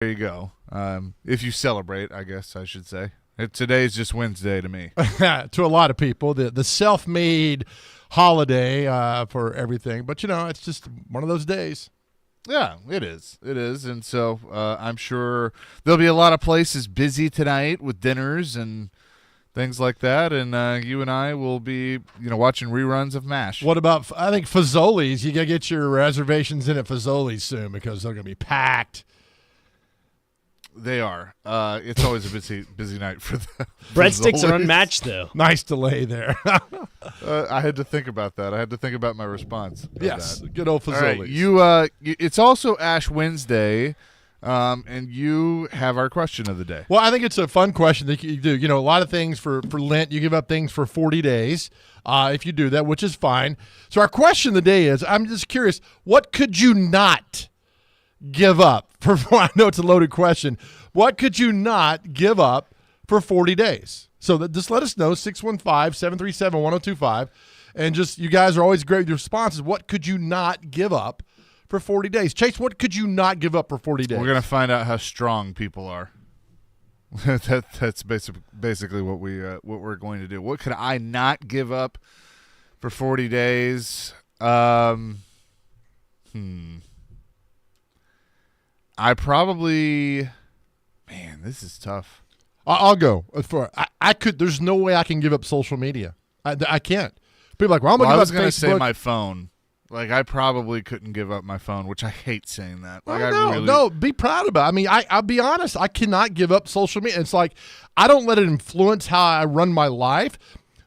There you go. If you celebrate, I guess I should say. Today's just Wednesday to me. To a lot of people, the self-made holiday for everything. But, it's just one of those days. Yeah, it is. It is. And so I'm sure there'll be a lot of places busy tonight with dinners and things like that. And you and I will be, watching reruns of MASH. What about, I think, Fazoli's? You got to get your reservations in at Fazoli's soon because they're going to be packed. They are. It's always a busy night for the Breadsticks are unmatched, though. Nice delay there. I had to think about that. I had to think about my response. Yes, good old Fazoli's. All right, it's also Ash Wednesday, and you have our question of the day. Well, I think it's a fun question that you do. A lot of things for Lent. You give up things for 40 days if you do that, which is fine. So our question of the day is, I'm just curious, what could you not give up? I know it's a loaded question. What could you not give up for 40 days? So just let us know, 615-737-1025. And just, you guys are always great with your responses. What could you not give up for 40 days? Chase, what could you not give up for 40 days? We're going to find out how strong people are. That's basically what we're going to do. What could I not give up for 40 days? I probably, man, this is tough. I'll go. I could. There's no way I can give up social media. I can't. People are like, well, I'm going to give up Facebook. I was going to say my phone. Like, I probably couldn't give up my phone, which I hate saying that. Like, no, be proud about it. I mean, I'll be honest. I cannot give up social media. It's like I don't let it influence how I run my life,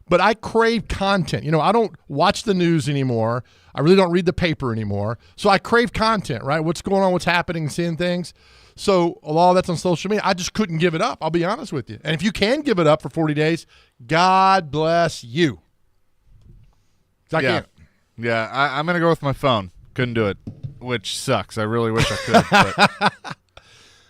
but I crave content. I don't watch the news anymore. I really don't read the paper anymore. So I crave content, right? What's going on, what's happening, seeing things. So a lot of that's on social media. I just couldn't give it up. I'll be honest with you. And if you can give it up for 40 days, God bless you. I can't. Yeah, I'm going to go with my phone. Couldn't do it, which sucks. I really wish I could. But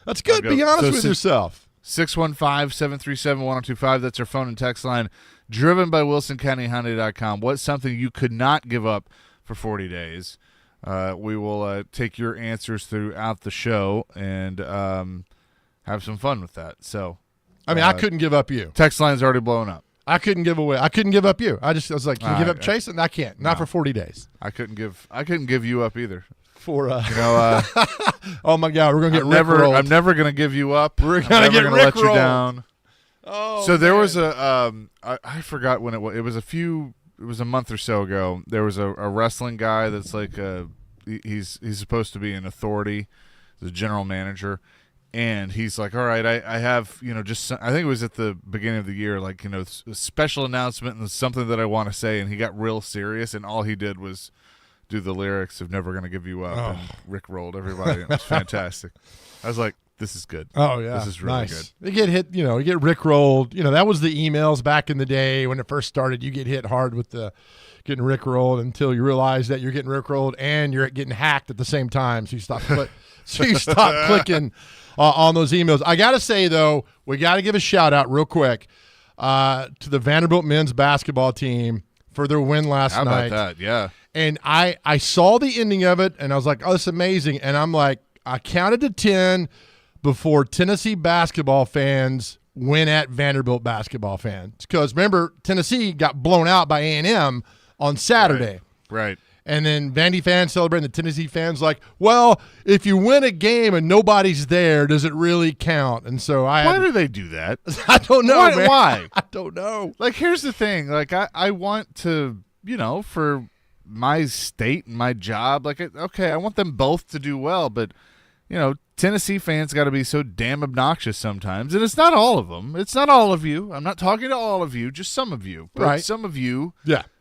that's good. Be honest with yourself. 615-737-1025. That's our phone and text line. Driven by WilsonCountyHyundai.com. What's something you could not give up for 40 days? We will take your answers throughout the show and have some fun with that. So, I couldn't give up you. Text line's already blown up. I couldn't give up you. I was like, can you give up Chase? And I can't. Not for 40 days. I couldn't give you up either. For oh my God, we're gonna get rickrolled. I'm never gonna give you up. We're gonna get rickrolled. Let you down. Oh, so there was a I forgot when it was. It was a month or so ago. There was a wrestling guy that's like he's supposed to be an authority, the general manager, and he's like, all right, I have just I think it was at the beginning of the year, like a special announcement and something that I want to say, and he got real serious, and all he did was do the lyrics of "Never Gonna Give You Up" and rickrolled everybody. And it was fantastic. I was like, this is good. Oh yeah, this is really nice. Good. You get hit, you get rickrolled. That was the emails back in the day when it first started. You get hit hard with the getting rickrolled until you realize that you're getting rickrolled and you're getting hacked at the same time. So you stop clicking on those emails. I gotta say though, we got to give a shout out real quick to the Vanderbilt men's basketball team for their win last night. How about that? Yeah. And I saw the ending of it, and I was like, oh, this is amazing. And I'm like, I counted to 10 before Tennessee basketball fans went at Vanderbilt basketball fans. Because, remember, Tennessee got blown out by A&M on Saturday. Right. And then Vandy fans celebrating, the Tennessee fans like, well, if you win a game and nobody's there, does it really count? And so why do they do that? I don't know, man. Why? I don't know. Like, here's the thing. Like, I want to, for my state and my job, like, okay, I want them both to do well, but Tennessee fans got to be so damn obnoxious sometimes, and it's not all of them. It's not all of you. I'm not talking to all of you, just some of you. But right. Some of you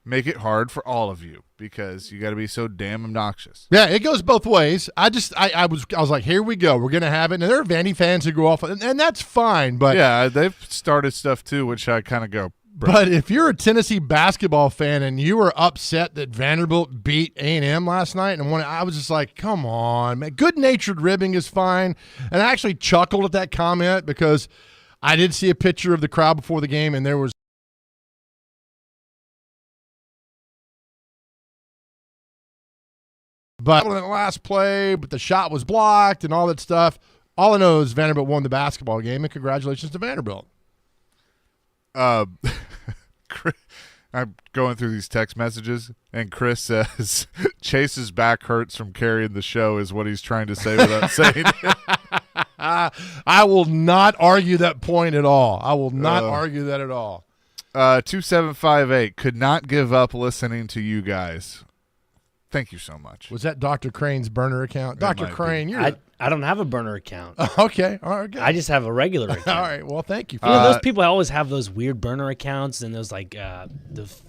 make it hard for all of you because you got to be so damn obnoxious. Yeah, it goes both ways. I was like, here we go. We're going to have it. And there are Vandy fans who go off, and that's fine. But yeah, they've started stuff too, which I kind of go, but if you're a Tennessee basketball fan and you were upset that Vanderbilt beat A&M last night, I was just like, come on, man. Good-natured ribbing is fine. And I actually chuckled at that comment because I did see a picture of the crowd before the game, and there was but in the last play, but the shot was blocked and all that stuff. All I know is Vanderbilt won the basketball game, and congratulations to Vanderbilt. I'm going through these text messages, and Chris says Chase's back hurts from carrying the show is what he's trying to say without saying it. I will not argue that point at all. I will not argue that at all. 2758 could not give up listening to you guys. Thank you so much. Was that Dr. Crane's burner account? Dr. Crane, you're I don't have a burner account. okay. All right. Good. I just have a regular account. All right. Well, thank you. For You know, those people always have those weird burner accounts and those like the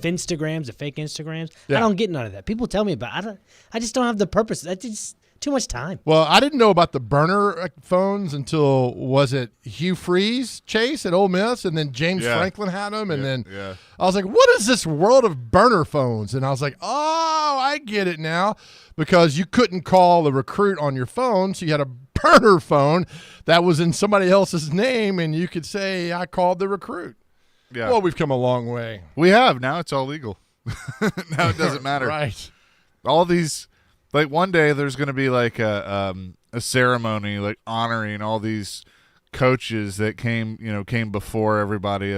Finstagrams, the fake Instagrams. Yeah. I don't get none of that. People tell me about it. I just don't have the purpose. That's just too much time. Well, I didn't know about the burner phones until, was it Hugh Freeze, Chase at Ole Miss, and then James Franklin had them, and then I was like, what is this world of burner phones? And I was like, oh, I get it now, because you couldn't call the recruit on your phone, so you had a burner phone that was in somebody else's name, and you could say, I called the recruit. Yeah. Well, we've come a long way. We have. Now it's all legal. Now it doesn't matter. Right. All these, like one day there's going to be like a ceremony like honoring all these coaches that came before everybody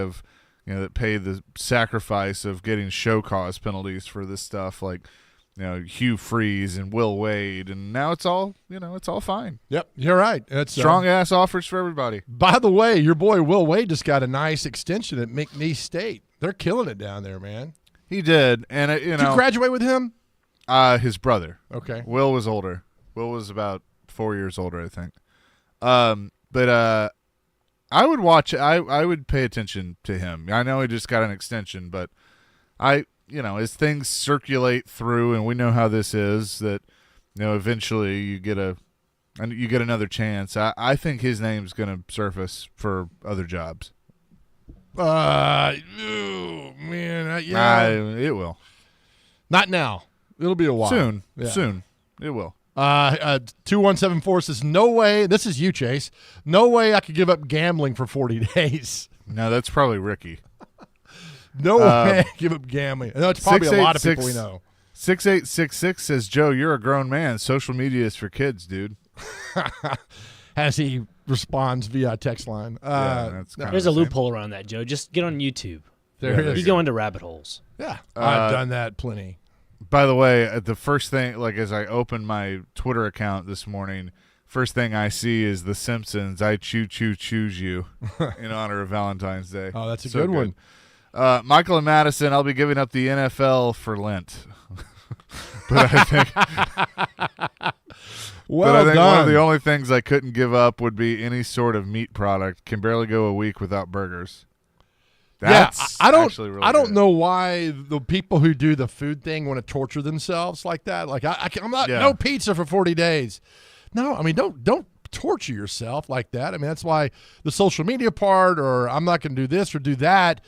that paid the sacrifice of getting show cause penalties for this stuff, like Hugh Freeze and Will Wade, and now it's all fine. Yep, you're right. It's strong ass offers for everybody. By the way, your boy Will Wade just got a nice extension at McNeese State. They're killing it down there, man. He did, and Did you graduate with him? His brother. Okay. Will was older. Will was about 4 years older, I think. But I would watch. I would pay attention to him. I know he just got an extension, but as things circulate through, and we know how this is, that eventually you get another chance. I think his name's going to surface for other jobs. Man, it will. Not now. It'll be a while. Soon. Yeah. Soon. It will. 2174 says, no way. This is you, Chase. No way I could give up gambling for 40 days. No, that's probably Ricky. No way I could give up gambling. No, it's probably a lot of people we know. 6866 says, Joe, you're a grown man. Social media is for kids, dude. As he responds via text line. There's a loophole around that, Joe. Just get on YouTube. There is. You go into rabbit holes. Yeah, I've done that plenty. By the way, the first thing, like as I open my Twitter account this morning, first thing I see is The Simpsons. I choose you in honor of Valentine's Day. Oh, that's a good one. Michael and Madison, I'll be giving up the NFL for Lent. But I think, well done. One of the only things I couldn't give up would be any sort of meat product. Can barely go a week without burgers. That's I don't good. know why the people who do the food thing want to torture themselves like that. Like I'm not no pizza for 40 days. No, I mean don't torture yourself like that. I mean that's why the social media part, or I'm not going to do this or do that.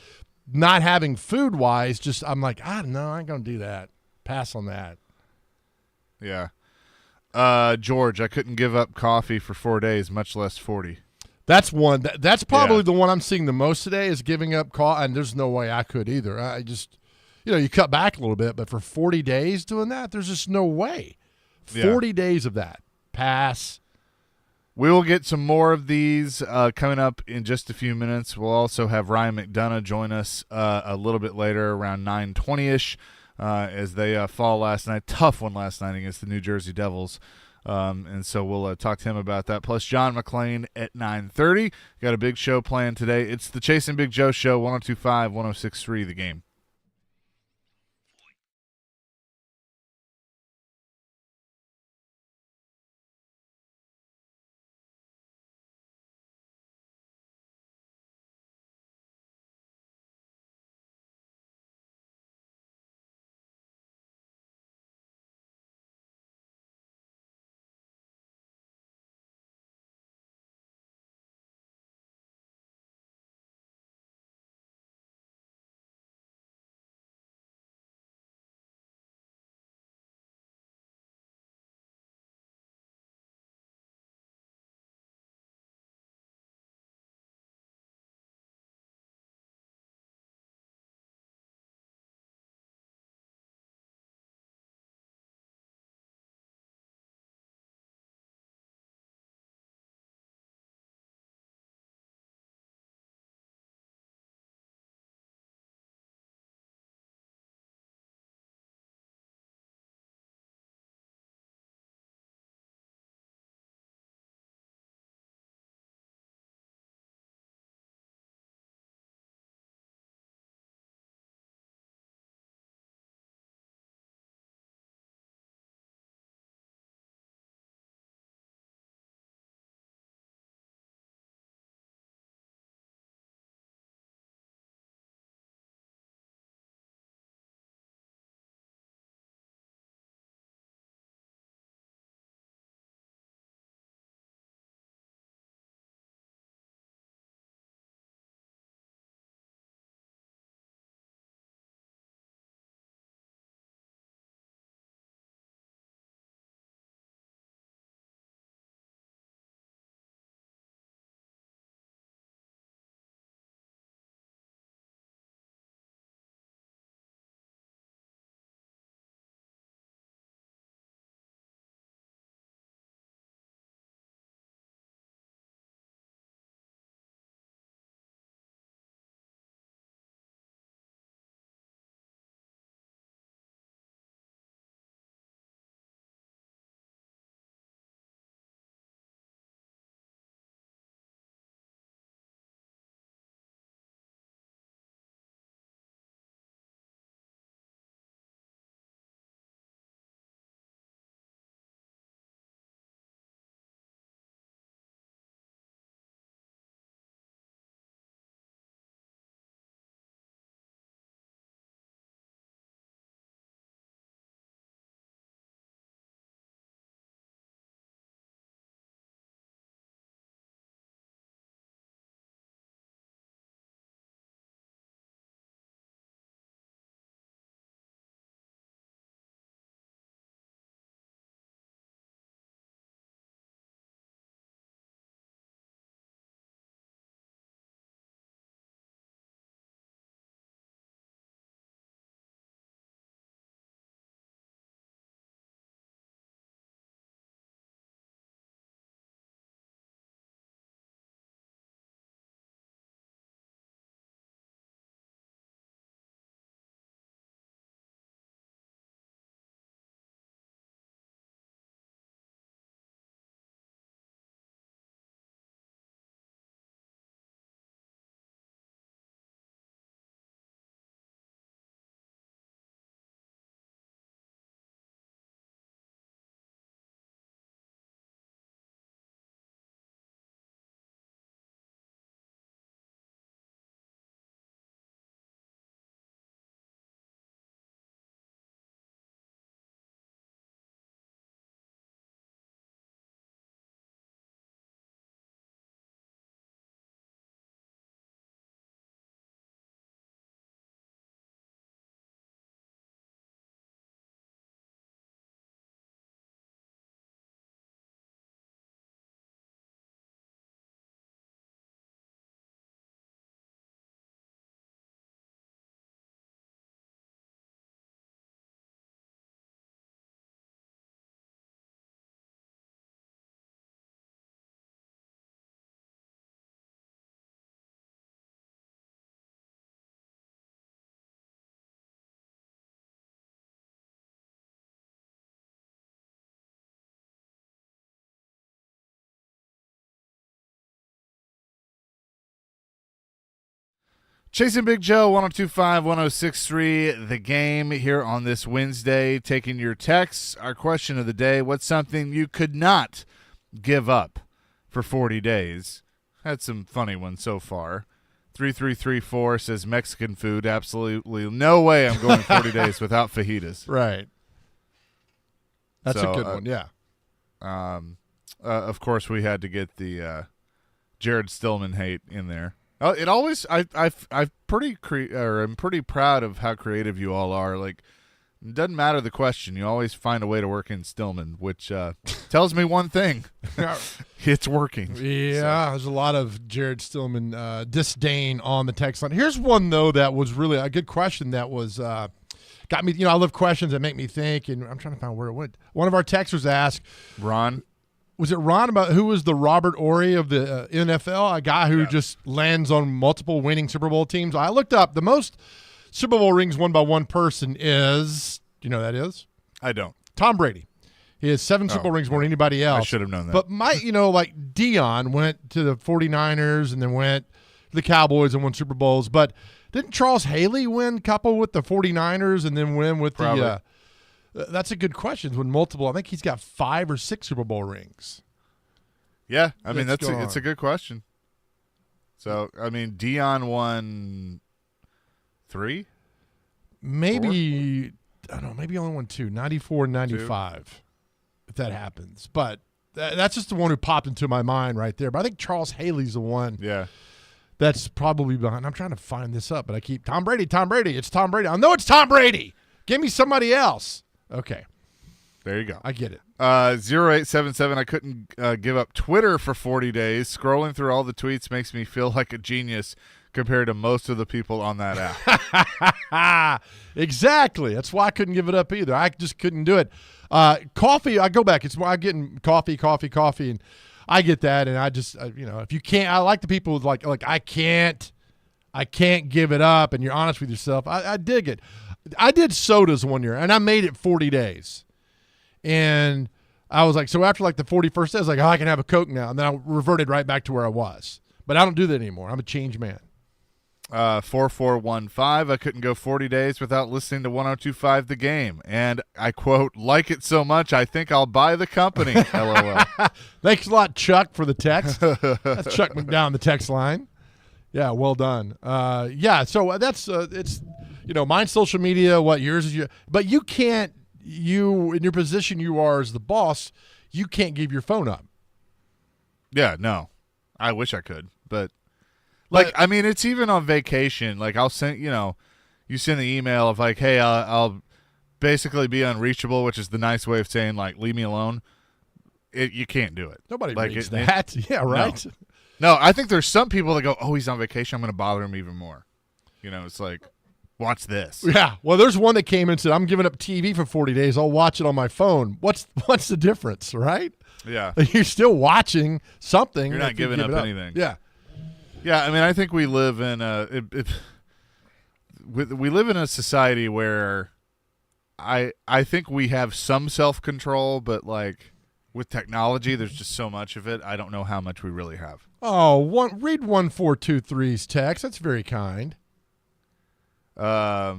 Not having food wise, just I'm like I ain't going to do that. Pass on that. Yeah. George, I couldn't give up coffee for 4 days, much less 40. That's one. That's probably the one I'm seeing the most today is giving up coffee, and there's no way I could either. I just, you cut back a little bit, but for 40 days doing that, there's just no way. 40 days of that. Pass. We will get some more of these coming up in just a few minutes. We'll also have Ryan McDonough join us a little bit later, around 9:20ish, as they fall last night. Tough one last night against the New Jersey Devils. And so we'll talk to him about that. Plus John McClain at 9:30. Got a big show planned today. It's the Chase and Big Joe Show, 102.5, 106.3 The Game. Chasing Big Joe, 102.5, 106.3, The Game here on this Wednesday. Taking your texts. Our question of the day, what's something you could not give up for 40 days? Had some funny ones so far. 3334 says Mexican food. Absolutely no way I'm going 40 days without fajitas. Right. That's So, a good one, yeah. Of course, we had to get the Jared Stillman hate in there. It always I'm pretty I'm pretty proud of how creative you all are. Like, it doesn't matter the question, you always find a way to work in Stillman, which tells me one thing: it's working. Yeah, there's a lot of Jared Stillman disdain on the text line. Here's one though that was really a good question. That was got me. I love questions that make me think, and I'm trying to find where it went. One of our texters asked, Ron. Was it Ron about who was the Robert Ory of the NFL? A guy who just lands on multiple winning Super Bowl teams. I looked up the most Super Bowl rings won by one person is, do you know who that is? I don't. Tom Brady. He has 7 Super Bowl rings more than anybody else. I should have known that. But like Dion went to the 49ers and then went to the Cowboys and won Super Bowls. But didn't Charles Haley win a couple with the 49ers and then win with the that's a good question. When multiple, I think he's got 5 or 6 Super Bowl rings. Yeah, I mean it's a good question. So I mean, Dion won 3. Maybe 4? I don't know. Maybe only won 2. 94 and 95. 2. If that happens, but that's just the one who popped into my mind right there. But I think Charles Haley's the one. Yeah. That's probably behind. I'm trying to find this up, but I keep Tom Brady. It's Tom Brady. I know it's Tom Brady. Give me somebody else. Okay. There you go. I get it. 0877, I couldn't give up Twitter for 40 days. Scrolling through all the tweets makes me feel like a genius compared to most of the people on that app. Exactly. That's why I couldn't give it up either. I just couldn't do it. Coffee, I go back. It's more I'm getting coffee, and I get that. And I just, if you can't, I like the people with like I can't give it up, and you're honest with yourself. I dig it. I did sodas one year, and I made it 40 days. And I was like, so after like the 41st day, I was like, I can have a Coke now. And then I reverted right back to where I was. But I don't do that anymore. I'm a changed man. 4415, I couldn't go 40 days without listening to 102.5 The Game. And I quote, like it so much, I think I'll buy the company. LOL. Thanks a lot, Chuck, for the text. That's Chuck McDowell, the text line. Yeah, well done. So that's it's mine's social media. What yours is your, but you can't. You in your position you are as the boss, you can't give your phone up. Yeah, no, I wish I could, but I mean, it's even on vacation. Like I'll send, you send the email of like, hey, I'll basically be unreachable, which is the nice way of saying like, leave me alone. You can't do it. Nobody reads that. Yeah, right. No, I think there's some people that go, oh, he's on vacation, I'm going to bother him even more. It's like, watch this. Yeah. Well, there's one that came in and said, I'm giving up TV for 40 days. I'll watch it on my phone. What's the difference, right? Yeah. You're still watching something. You're not giving up anything. Yeah. Yeah, I mean, I think we live in we live in a society where I think we have some self-control, but like with technology, there's just so much of it. I don't know how much we really have. Oh, read 1423's text. That's very kind. I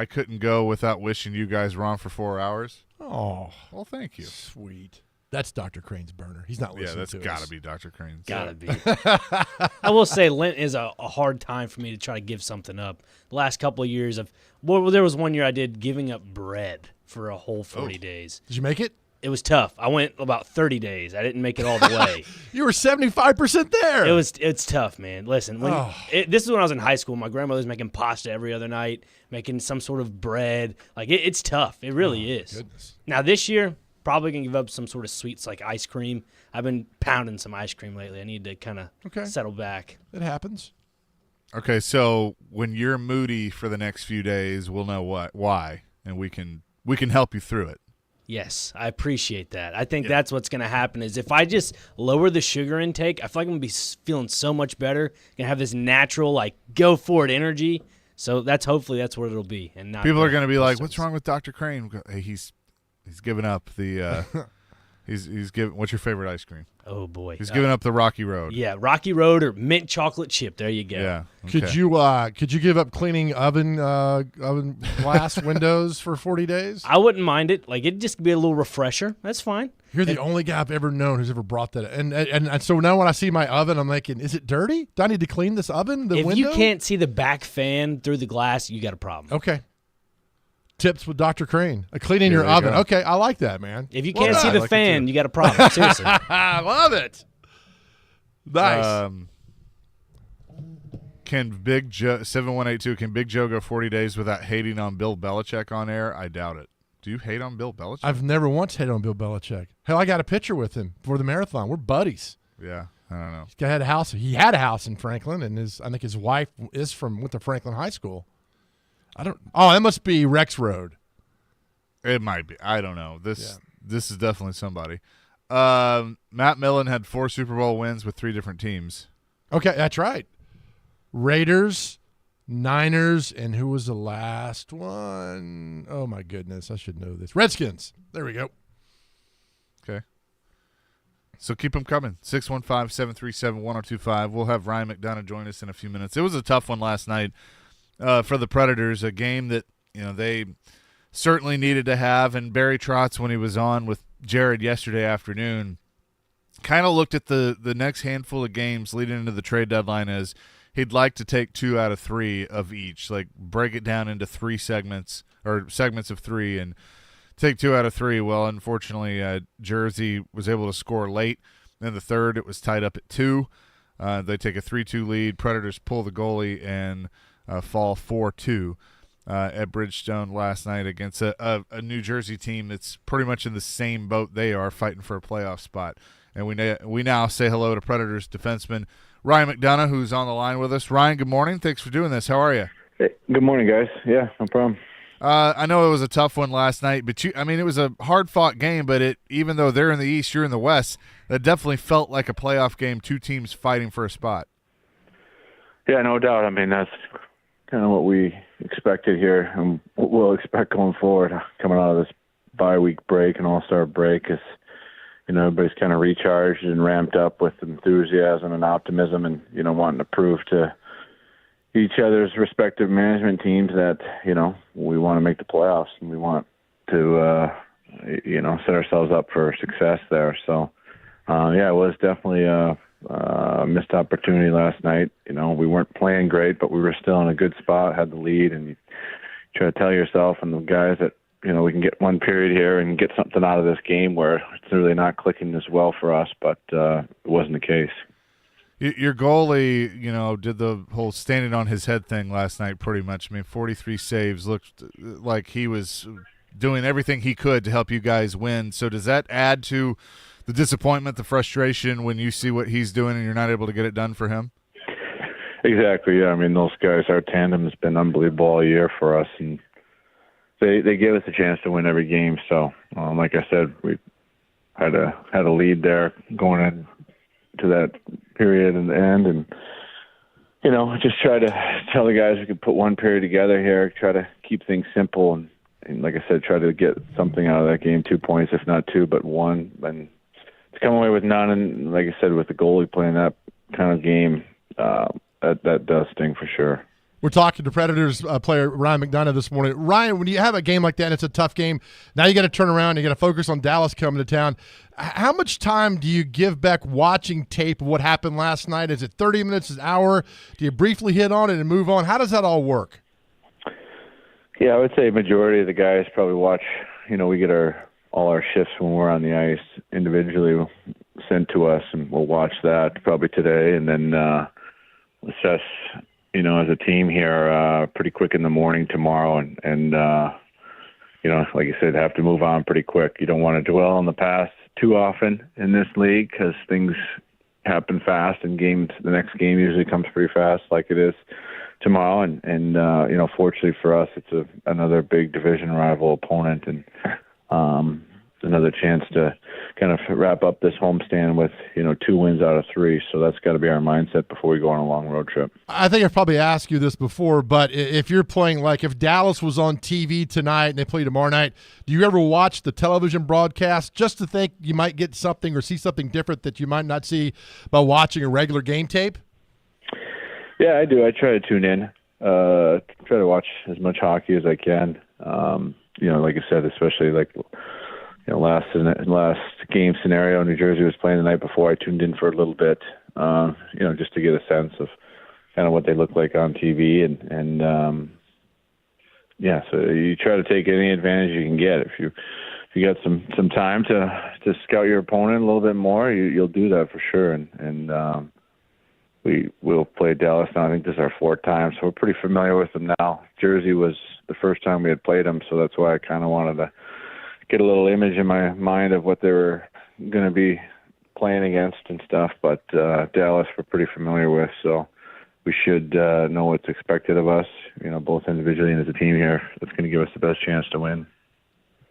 couldn't go without wishing you guys were on for 4 hours. Oh, well, thank you. Sweet. That's Dr. Crane's burner. He's not listening to us. Yeah, that's got to be Dr. Crane's. Got to be. I will say Lent is a hard time for me to try to give something up. The last couple of years there was one year I did giving up bread for a whole 40 days. Did you make it? It was tough. I went about 30 days. I didn't make it all the way. You were 75% there. It's tough, man. Listen, this is when I was in high school. My grandmother was making pasta every other night, making some sort of bread. Like it's tough. It really is. Goodness. Now this year, probably gonna give up some sort of sweets like ice cream. I've been pounding some ice cream lately. I need to kind of settle back. It happens. Okay, so when you're moody for the next few days, we'll know why, and we can help you through it. Yes, I appreciate that. I think that's what's going to happen is if I just lower the sugar intake, I feel like I'm going to be feeling so much better. Going to have this natural, like, go for it energy. So hopefully that's what it'll be. And not people are going to be like, what's wrong with Dr. Crane? Hey, he's given up the He's giving. What's your favorite ice cream? Oh boy, He's giving up the Rocky Road. Yeah, Rocky Road or mint chocolate chip. There you go. Yeah. Okay. Could you give up cleaning oven glass windows for 40 days? I wouldn't mind it. Like it'd just be a little refresher. That's fine. You're the only guy I've ever known who's ever brought that. And so now when I see my oven, I'm thinking, is it dirty? Do I need to clean this oven? The If window? you can't see the back fan through the glass, you got a problem. Okay. Tips with Dr. Crane. Cleaning Yeah, your there you oven. go. Okay, I like that, man. If you Well can't see done. the like it fan, too. you got a problem. Seriously. I love it. Nice. Can Big Joe 7182? Can Big Joe go 40 days without hating on Bill Belichick on air? I doubt it. Do you hate on Bill Belichick? I've never once hated on Bill Belichick. Hell, I got a picture with him for the marathon. We're buddies. Yeah, I don't know. He had a house. He had a house in Franklin, and I think his wife went to Franklin High School. Oh, that must be Rex Road. It might be. I don't know. This is definitely somebody. Matt Millen had 4 Super Bowl wins with 3 different teams. Okay, that's right. Raiders, Niners, and who was the last one? Oh, my goodness. I should know this. Redskins. There we go. Okay. So keep them coming. 615-737-1025. We'll have Ryan McDonough join us in a few minutes. It was a tough one last night for the Predators, a game that they certainly needed to have. And Barry Trotz, when he was on with Jared yesterday afternoon, kind of looked at the next handful of games leading into the trade deadline as he'd like to take 2 out of 3 of each, like break it down into 3 segments or segments of 3 and take 2 out of 3. Well, unfortunately, Jersey was able to score late. In the third, it was tied up at 2. They take a 3-2 lead. Predators pull the goalie and fall 4-2 at Bridgestone last night against a New Jersey team that's pretty much in the same boat they are, fighting for a playoff spot. And we now say hello to Predators defenseman Ryan McDonough, who's on the line with us. Ryan, good morning. Thanks for doing this. How are you? Hey, good morning, guys. Yeah, no problem. I know it was a tough one last night, but it was a hard-fought game, but even though they're in the East, you're in the West, that definitely felt like a playoff game, 2 teams fighting for a spot. Yeah, no doubt. I mean, that's kind of what we expected here, and what we'll expect going forward, coming out of this bye-week break and all-star break, is everybody's kind of recharged and ramped up with enthusiasm and optimism, and wanting to prove to each other's respective management teams that we want to make the playoffs and we want to set ourselves up for success there. So it was definitely a missed opportunity last night. We weren't playing great, but we were still in a good spot, had the lead, and you try to tell yourself and the guys that we can get one period here and get something out of this game where it's really not clicking as well for us, but it wasn't the case. Your goalie, did the whole standing on his head thing last night pretty much. 43 saves, looked like he was doing everything he could to help you guys win. So does that add to the disappointment, the frustration when you see what he's doing and you're not able to get it done for him? Exactly, yeah. Those guys, our tandem has been unbelievable all year for us, and they gave us a chance to win every game. So, like I said, we had a lead there going in to that period and the end, and just try to tell the guys we could put one period together here, try to keep things simple, and like I said, try to get something out of that game, 2 points, if not 2, but 1, and to come away with none. And like I said, with the goalie playing that kind of game, that does sting for sure. We're talking to Predators player Ryan McDonough this morning. Ryan, when you have a game like that and it's a tough game, now you got to turn around, you got to focus on Dallas coming to town. How much time do you give back watching tape of what happened last night? Is it 30 minutes, an hour? Do you briefly hit on it and move on? How does that all work? Yeah, I would say majority of the guys probably watch. We get all our shifts when we're on the ice individually sent to us, and we'll watch that probably today, and then assess as a team here, pretty quick in the morning tomorrow, and like you said, have to move on pretty quick. You don't want to dwell on the past too often in this league because things happen fast, and the next game usually comes pretty fast, like it is tomorrow. And fortunately for us, it's another big division rival opponent, and another chance to kind of wrap up this homestand with 2 wins out of 3. So that's got to be our mindset before we go on a long road trip. I think I've probably asked you this before, but if you're playing, like if Dallas was on TV tonight and they play tomorrow night, do you ever watch the television broadcast just to think you might get something or see something different that you might not see by watching a regular game tape? Yeah, I do. I try to tune in, try to watch as much hockey as I can. Like I said, especially last game scenario, New Jersey was playing the night before. I tuned in for a little bit, just to get a sense of kind of what they look like on TV, and so you try to take any advantage you can get. If you got some time to scout your opponent a little bit more, you'll do that for sure. And we'll play Dallas now. I think this is our 4th time, so we're pretty familiar with them now. Jersey was the first time we had played them, so that's why I kind of wanted to get a little image in my mind of what they were going to be playing against and stuff. But Dallas we're pretty familiar with, so we should know what's expected of us, both individually and as a team here. That's going to give us the best chance to win.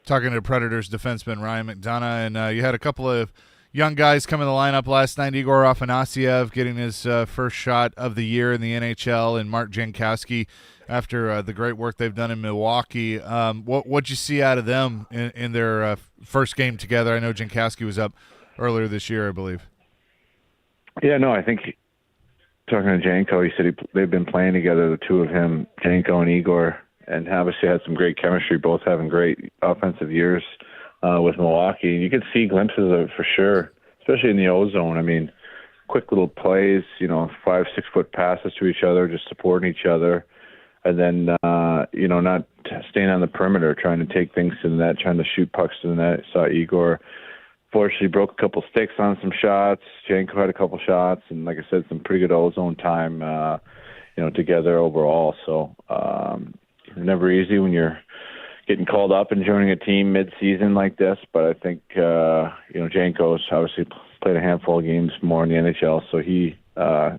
Talking to Predators defenseman Ryan McDonagh, and you had a couple of young guys come in the lineup last night. Igor Afanasyev getting his first shot of the year in the NHL, and Mark Jankowski after the great work they've done in Milwaukee. What'd you see out of them in their first game together? I know Jankowski was up earlier this year, I believe. Yeah, no, I think talking to Janko, he said they've been playing together, the two of him, Janko and Igor, and obviously had some great chemistry, both having great offensive years with Milwaukee. You could see glimpses of it for sure, especially in the O-zone. I mean, quick little plays, 5-6 foot passes to each other, just supporting each other. And then, not staying on the perimeter, trying to take things to the net, trying to shoot pucks to the net. Saw Igor fortunately broke a couple sticks on some shots. Janko had a couple shots, and like I said, some pretty good O-zone time, together overall. So never easy when you're getting called up and joining a team mid-season like this. But I think, Janko's obviously played a handful of games more in the NHL, so he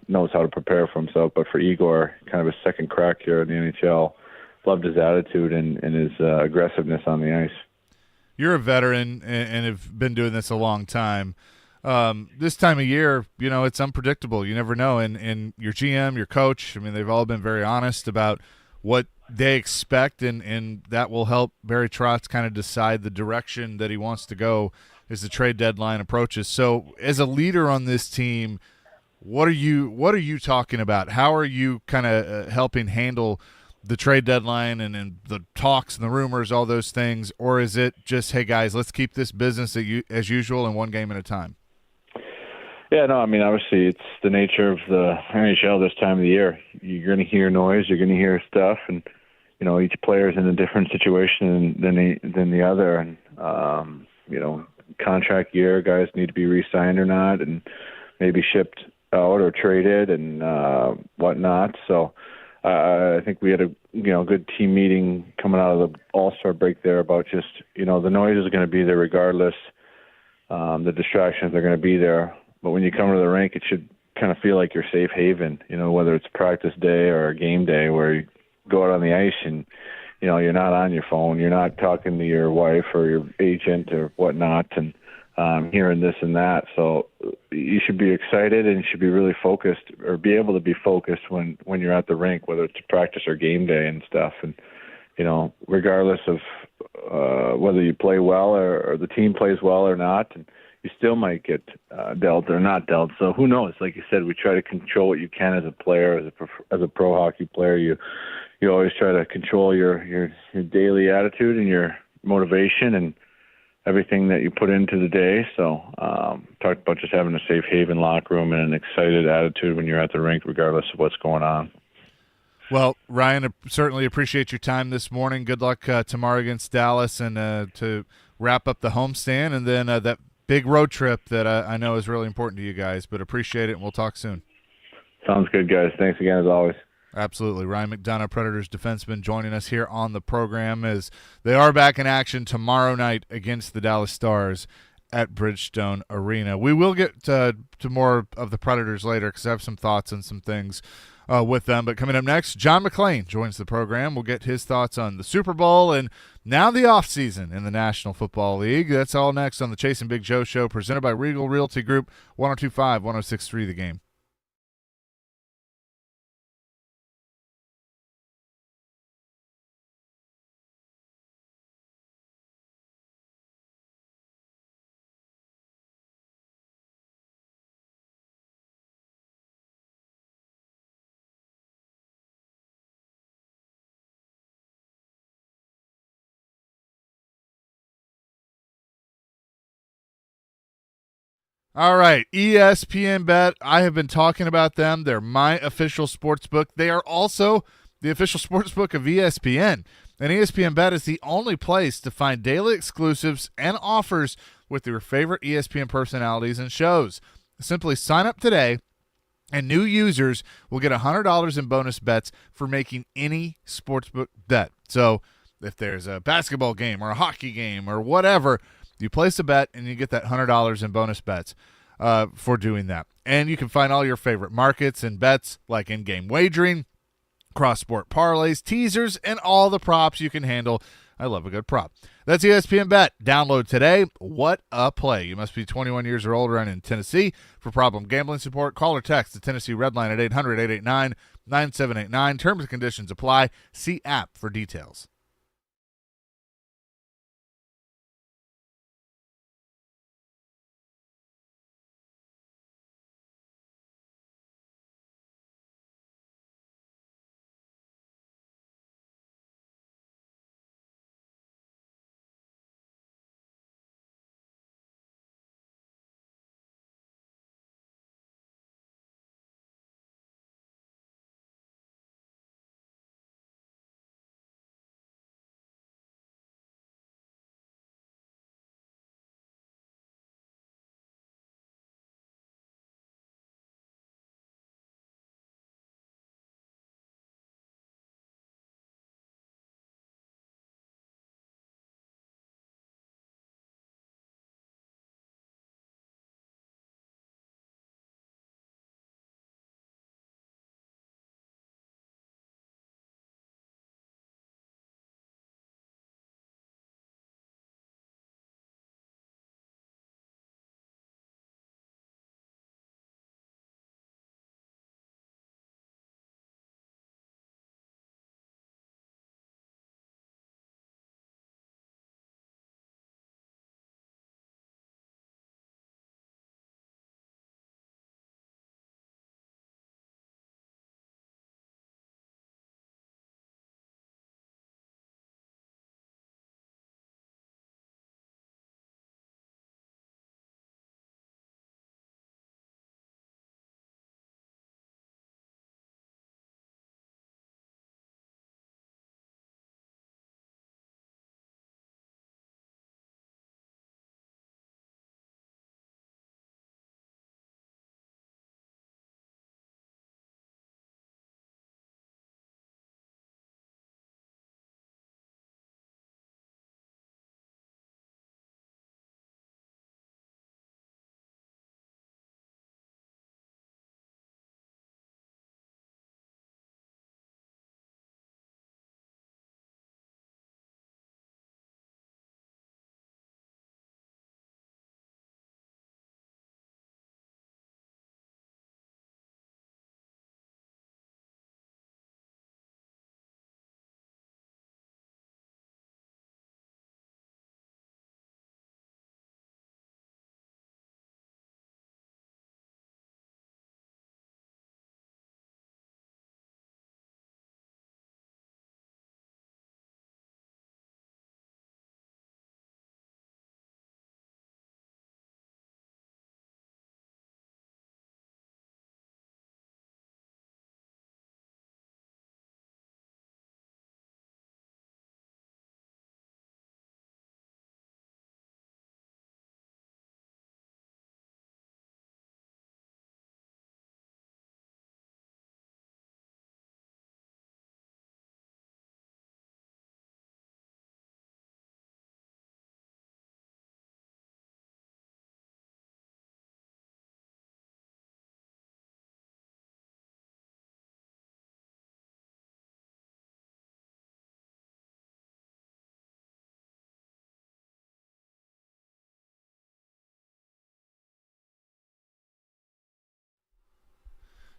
knows how to prepare for himself. But for Igor, kind of a second crack here in the NHL, loved his attitude and his aggressiveness on the ice. You're a veteran and have been doing this a long time. This time of year, it's unpredictable. You never know. And your GM, your coach, they've all been very honest about what they expect, and that will help Barry Trotz kind of decide the direction that he wants to go as the trade deadline approaches. So as a leader on this team, what are you talking about? How are you kind of helping handle the trade deadline and the talks and the rumors, all those things? Or is it just, hey, guys, let's keep this business as usual and one game at a time? Yeah, no, obviously it's the nature of the NHL this time of the year. You're going to hear noise, you're going to hear stuff, and, each player is in a different situation than the other. And, contract year, guys need to be re-signed or not, and maybe shipped out or traded and whatnot. So I think we had a good team meeting coming out of the All-Star break there about just, the noise is going to be there regardless. The distractions are going to be there. But when you come to the rink, it should kind of feel like your safe haven, whether it's practice day or a game day where you go out on the ice and, you're not on your phone, you're not talking to your wife or your agent or whatnot and hearing this and that. So you should be excited and you should be really focused or be able to be focused when you're at the rink, whether it's practice or game day and stuff. And, regardless of whether you play well or the team plays well or not, and you still might get dealt or not dealt. So who knows? Like you said, we try to control what you can as a player, as a pro hockey player. You always try to control your daily attitude and your motivation and everything that you put into the day. So talked about just having a safe haven locker room and an excited attitude when you're at the rink, regardless of what's going on. Well, Ryan, I certainly appreciate your time this morning. Good luck tomorrow against Dallas and to wrap up the homestand and then that big road trip that I know is really important to you guys. But appreciate it, and we'll talk soon. Sounds good, guys. Thanks again, as always. Absolutely. Ryan McDonagh, Predators defenseman, joining us here on the program as they are back in action tomorrow night against the Dallas Stars at Bridgestone Arena. We will get to more of the Predators later because I have some thoughts on some things with them. But coming up next, John McClain joins the program. We'll get his thoughts on the Super Bowl and now the offseason in the National Football League. That's all next on the Chase and Big Joe Show, presented by Regal Realty Group, 102.5, 106.3 The Game. All right, ESPN Bet. I have been talking about them. They're my official sports book. They are also the official sports book of ESPN. And ESPN Bet is the only place to find daily exclusives and offers with your favorite ESPN personalities and shows. Simply sign up today, and new users will get $100 in bonus bets for making any sportsbook bet. So if there's a basketball game or a hockey game or whatever, you place a bet and you get that $100 in bonus bets for doing that. And you can find all your favorite markets and bets like in-game wagering, cross-sport parlays, teasers, and all the props you can handle. I love a good prop. That's ESPN Bet. Download today. What a play. You must be 21 years or older and in Tennessee. For problem gambling support, call or text the Tennessee Red Line at 800-889-9789. Terms and conditions apply. See app for details.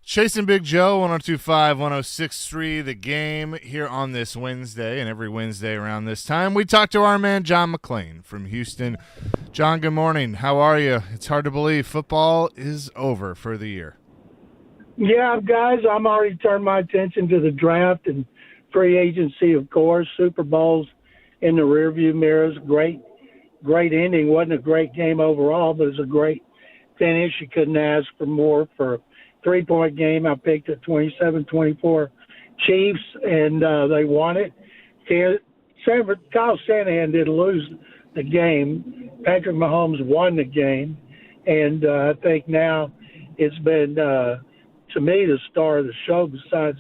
Chasing Big Joe, 102.5, 106.3, The Game here on this Wednesday, and every Wednesday around this time, we talk to our man John McClain from Houston. John, good morning. How are you? It's hard to believe football is over for the year. Yeah, guys, I'm already turned my attention to the draft and free agency, of course. Super Bowl's in the rearview mirrors. Great ending. Wasn't a great game overall, but it was a great finish. You couldn't ask for more for three-point game. I picked a 27-24 Chiefs, and they won it. Kyle Shanahan didn't lose the game. Patrick Mahomes won the game, and I think now it's been, to me, the star of the show besides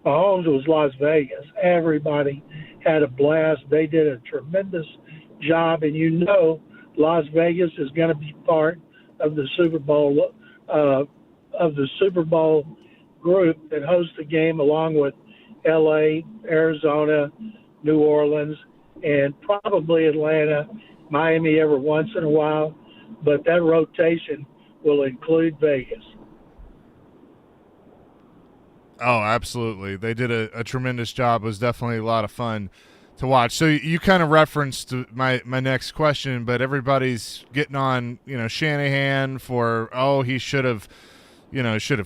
Mahomes was Las Vegas. Everybody had a blast. They did a tremendous job, and Las Vegas is going to be part of the Super Bowl group that hosts the game, along with L.A., Arizona, New Orleans, and probably Atlanta, Miami every once in a while. But that rotation will include Vegas. Oh, absolutely. They did a tremendous job. It was definitely a lot of fun to watch. So you kind of referenced my next question, but everybody's getting on, Shanahan for, he should have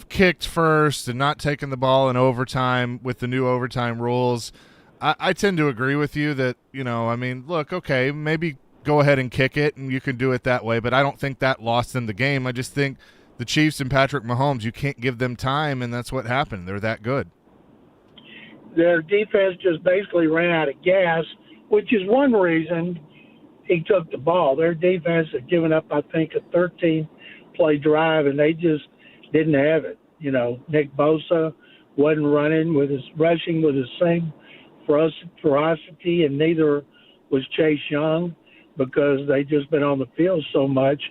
kicked first and not taken the ball in overtime with the new overtime rules. I tend to agree with you that, look, okay, maybe go ahead and kick it and you can do it that way, but I don't think that lost them the game. I just think the Chiefs and Patrick Mahomes, you can't give them time, and that's what happened. They're that good. Their defense just basically ran out of gas, which is one reason he took the ball. Their defense had given up, I think, a 13-play drive, and they just didn't have it. Nick Bosa wasn't rushing with the same ferocity, and neither was Chase Young because they just been on the field so much.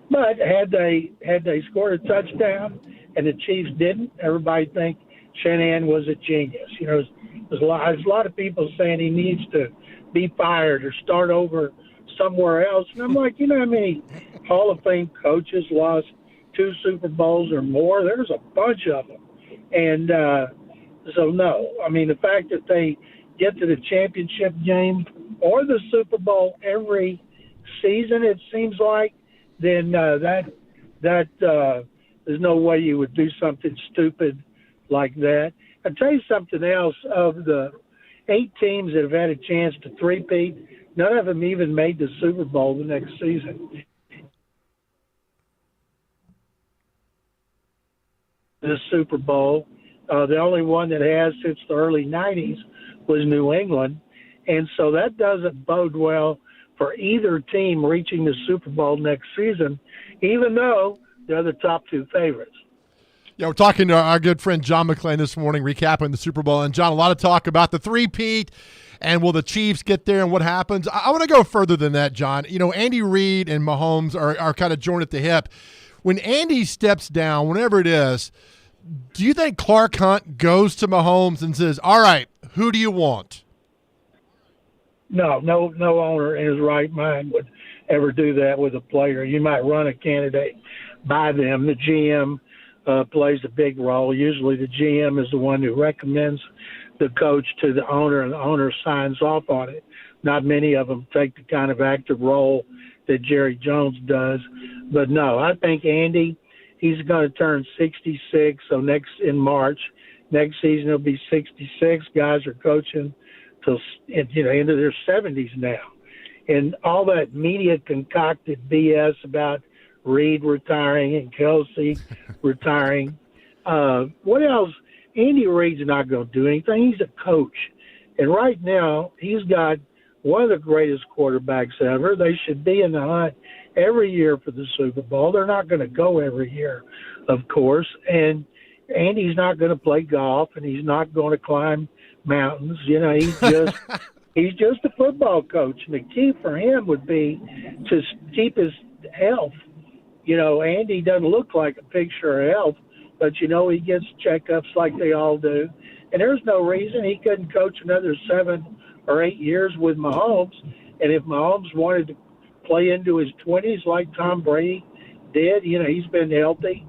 But had they scored a touchdown and the Chiefs didn't, everybody think Shanahan was a genius. There's a lot of people saying he needs to be fired or start over somewhere else. And I'm like, how many Hall of Fame coaches lost 2 Super Bowls or more? There's a bunch of them. And so, no. The fact that they get to the championship game or the Super Bowl every season, it seems like, then there's no way you would do something stupid like that. I'll tell you something else. Of the 8 teams that have had a chance to three-peat, none of them even made the Super Bowl the next season. The Super Bowl, the only one that has since the early 90s was New England, and so that doesn't bode well for either team reaching the Super Bowl next season, even though they're the top 2 favorites. Yeah, we're talking to our good friend John McClain this morning, recapping the Super Bowl. And, John, a lot of talk about the three-peat and will the Chiefs get there and what happens. I want to go further than that, John. Andy Reid and Mahomes are kind of joined at the hip. When Andy steps down, whenever it is, do you think Clark Hunt goes to Mahomes and says, all right, who do you want? No owner in his right mind would ever do that with a player. You might run a candidate by them. The GM plays a big role. Usually the GM is the one who recommends the coach to the owner, and the owner signs off on it. Not many of them take the kind of active role that Jerry Jones does. But no, I think Andy, he's going to turn 66, so in March. Next season he'll be 66. Guys are coaching till into their 70s now, and all that media concocted BS about Reed retiring and Kelsey retiring. What else? Andy Reid's not going to do anything. He's a coach, and right now he's got one of the greatest quarterbacks ever. They should be in the hunt every year for the Super Bowl. They're not going to go every year, of course, and Andy's not going to play golf, and he's not going to climb mountains. He's just a football coach, and the key for him would be to keep his health. Andy doesn't look like a picture of health, but he gets checkups like they all do, and there's no reason he couldn't coach another 7 or 8 years with Mahomes. And if Mahomes wanted to play into his 20s like Tom Brady did, he's been healthy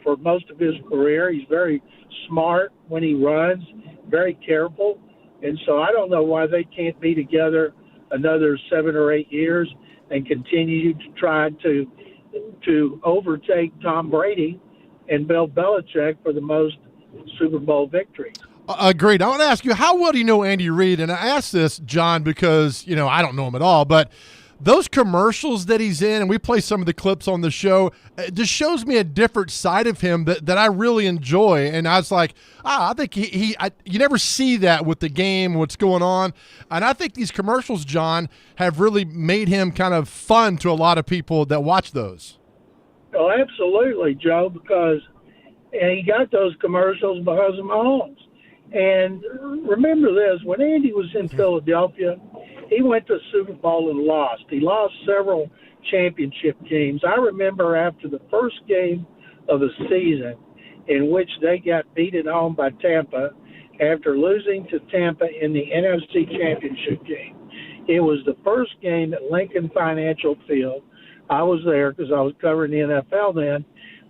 for most of his career. He's very smart when he runs, very careful. And so I don't know why they can't be together another 7 or 8 years and continue to try to overtake Tom Brady and Bill Belichick for the most Super Bowl victories. Agreed. I want to ask you, how well do you know Andy Reid? And I ask this, John, because, I don't know him at all, but those commercials that he's in, and we play some of the clips on the show, it just shows me a different side of him that I really enjoy. And I was like, I think you never see that with the game, what's going on. And I think these commercials, John, have really made him kind of fun to a lot of people that watch those. Oh, absolutely, Joe, because he got those commercials because of Mahomes. And remember this, when Andy was in Philadelphia, he went to the Super Bowl and lost. He lost several championship games. I remember after the first game of the season in which they got beaten home by Tampa after losing to Tampa in the NFC Championship game. It was the first game at Lincoln Financial Field. I was there because I was covering the NFL then.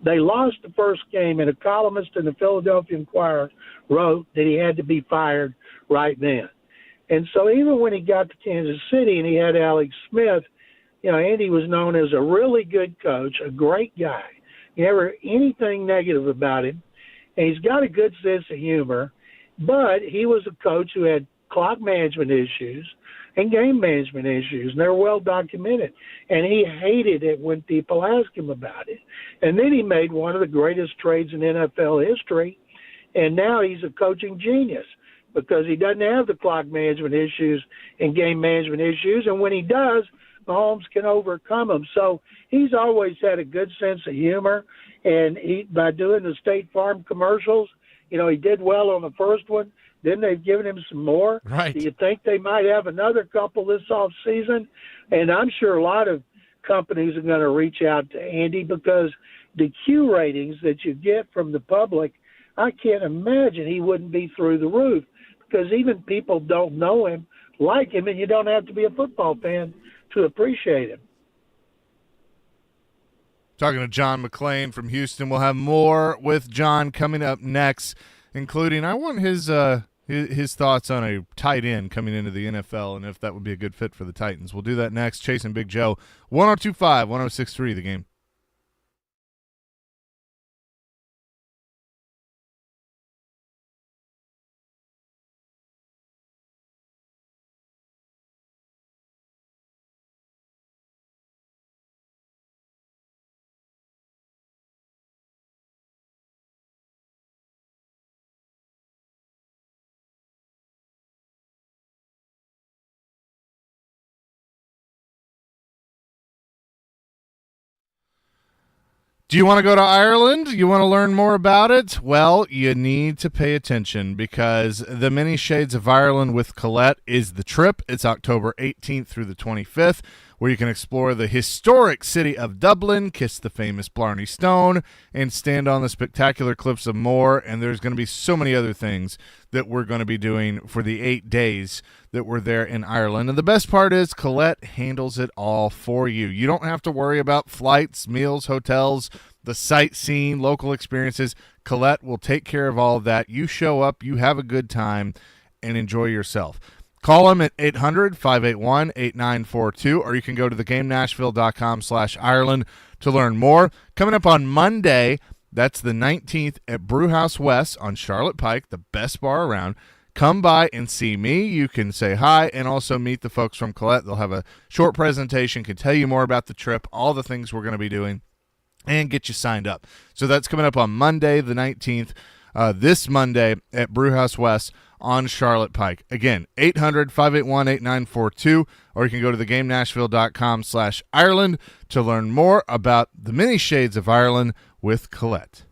They lost the first game, and a columnist in the Philadelphia Inquirer wrote that he had to be fired right then. And so even when he got to Kansas City and he had Alex Smith, Andy was known as a really good coach, a great guy. Never anything negative about him. And he's got a good sense of humor, but he was a coach who had clock management issues and game management issues, and they're well documented. And he hated it when people asked him about it. And then he made one of the greatest trades in NFL history, and now he's a coaching genius because he doesn't have the clock management issues and game management issues, and when he does, Mahomes can overcome them. So he's always had a good sense of humor, and by doing the State Farm commercials, he did well on the first one. Then they've given him some more. Right. Do you think they might have another couple this off season? And I'm sure a lot of companies are going to reach out to Andy because the Q ratings that you get from the public, I can't imagine he wouldn't be through the roof because even people don't know him, like him, and you don't have to be a football fan to appreciate him. Talking to John McClain from Houston. We'll have more with John coming up next, including I want his thoughts on a tight end coming into the NFL and if that would be a good fit for the Titans. We'll do that next. Chasing Big Joe, 102.5, 106.3 The Game. Do you want to go to Ireland? You want to learn more about it? Well, you need to pay attention because The Many Shades of Ireland with Colette is the trip. It's October 18th through the 25th, where you can explore the historic city of Dublin, kiss the famous Blarney Stone, and stand on the spectacular cliffs of Moher. And there's going to be so many other things that we're going to be doing for the 8 days that we're there in Ireland. And the best part is Colette handles it all for you. You don't have to worry about flights, meals, hotels, the sightseeing, local experiences. Colette will take care of all of that. You show up, you have a good time, and enjoy yourself. Call them at 800-581-8942, or you can go to thegamenashville.com/Ireland to learn more. Coming up on Monday, that's the 19th at Brewhouse West on Charlotte Pike, the best bar around. Come by and see me. You can say hi and also meet the folks from Colette. They'll have a short presentation, can tell you more about the trip, all the things we're going to be doing, and get you signed up. So that's coming up on Monday, the 19th, this Monday at Brewhouse West on Charlotte Pike. Again, 800-581-8942, or you can go to thegamenashville.com/Ireland to learn more about The Many Shades of Ireland with Colette.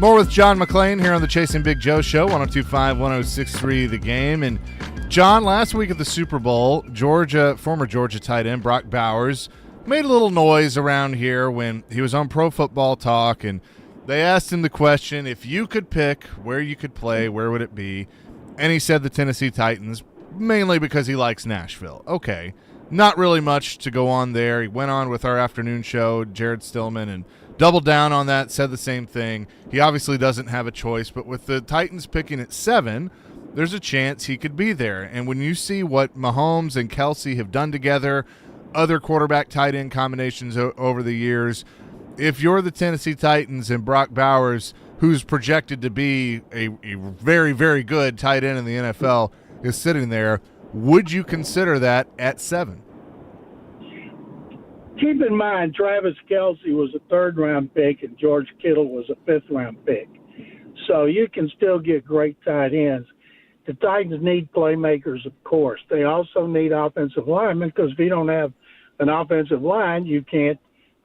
More with John McClain here on the Chasing Big Joe Show, 102.5, 106.3 The Game. And John, last week at the Super Bowl, former Georgia tight end Brock Bowers made a little noise around here when he was on Pro Football Talk, and they asked him the question, if you could pick where you could play, where would it be? And he said the Tennessee Titans, mainly because he likes Nashville. Okay, not really much to go on there. He went on with our afternoon show, Jared Stillman, and doubled down on that, said the same thing. He obviously doesn't have a choice, but with the Titans picking at 7, there's a chance he could be there. And when you see what Mahomes and Kelsey have done together, other quarterback tight end combinations over the years, if you're the Tennessee Titans and Brock Bowers, who's projected to be a very, very good tight end in the NFL, is sitting there, would you consider that at 7? Keep in mind, Travis Kelce was a third-round pick and George Kittle was a fifth-round pick. So you can still get great tight ends. The Titans need playmakers, of course. They also need offensive linemen because if you don't have an offensive line, you can't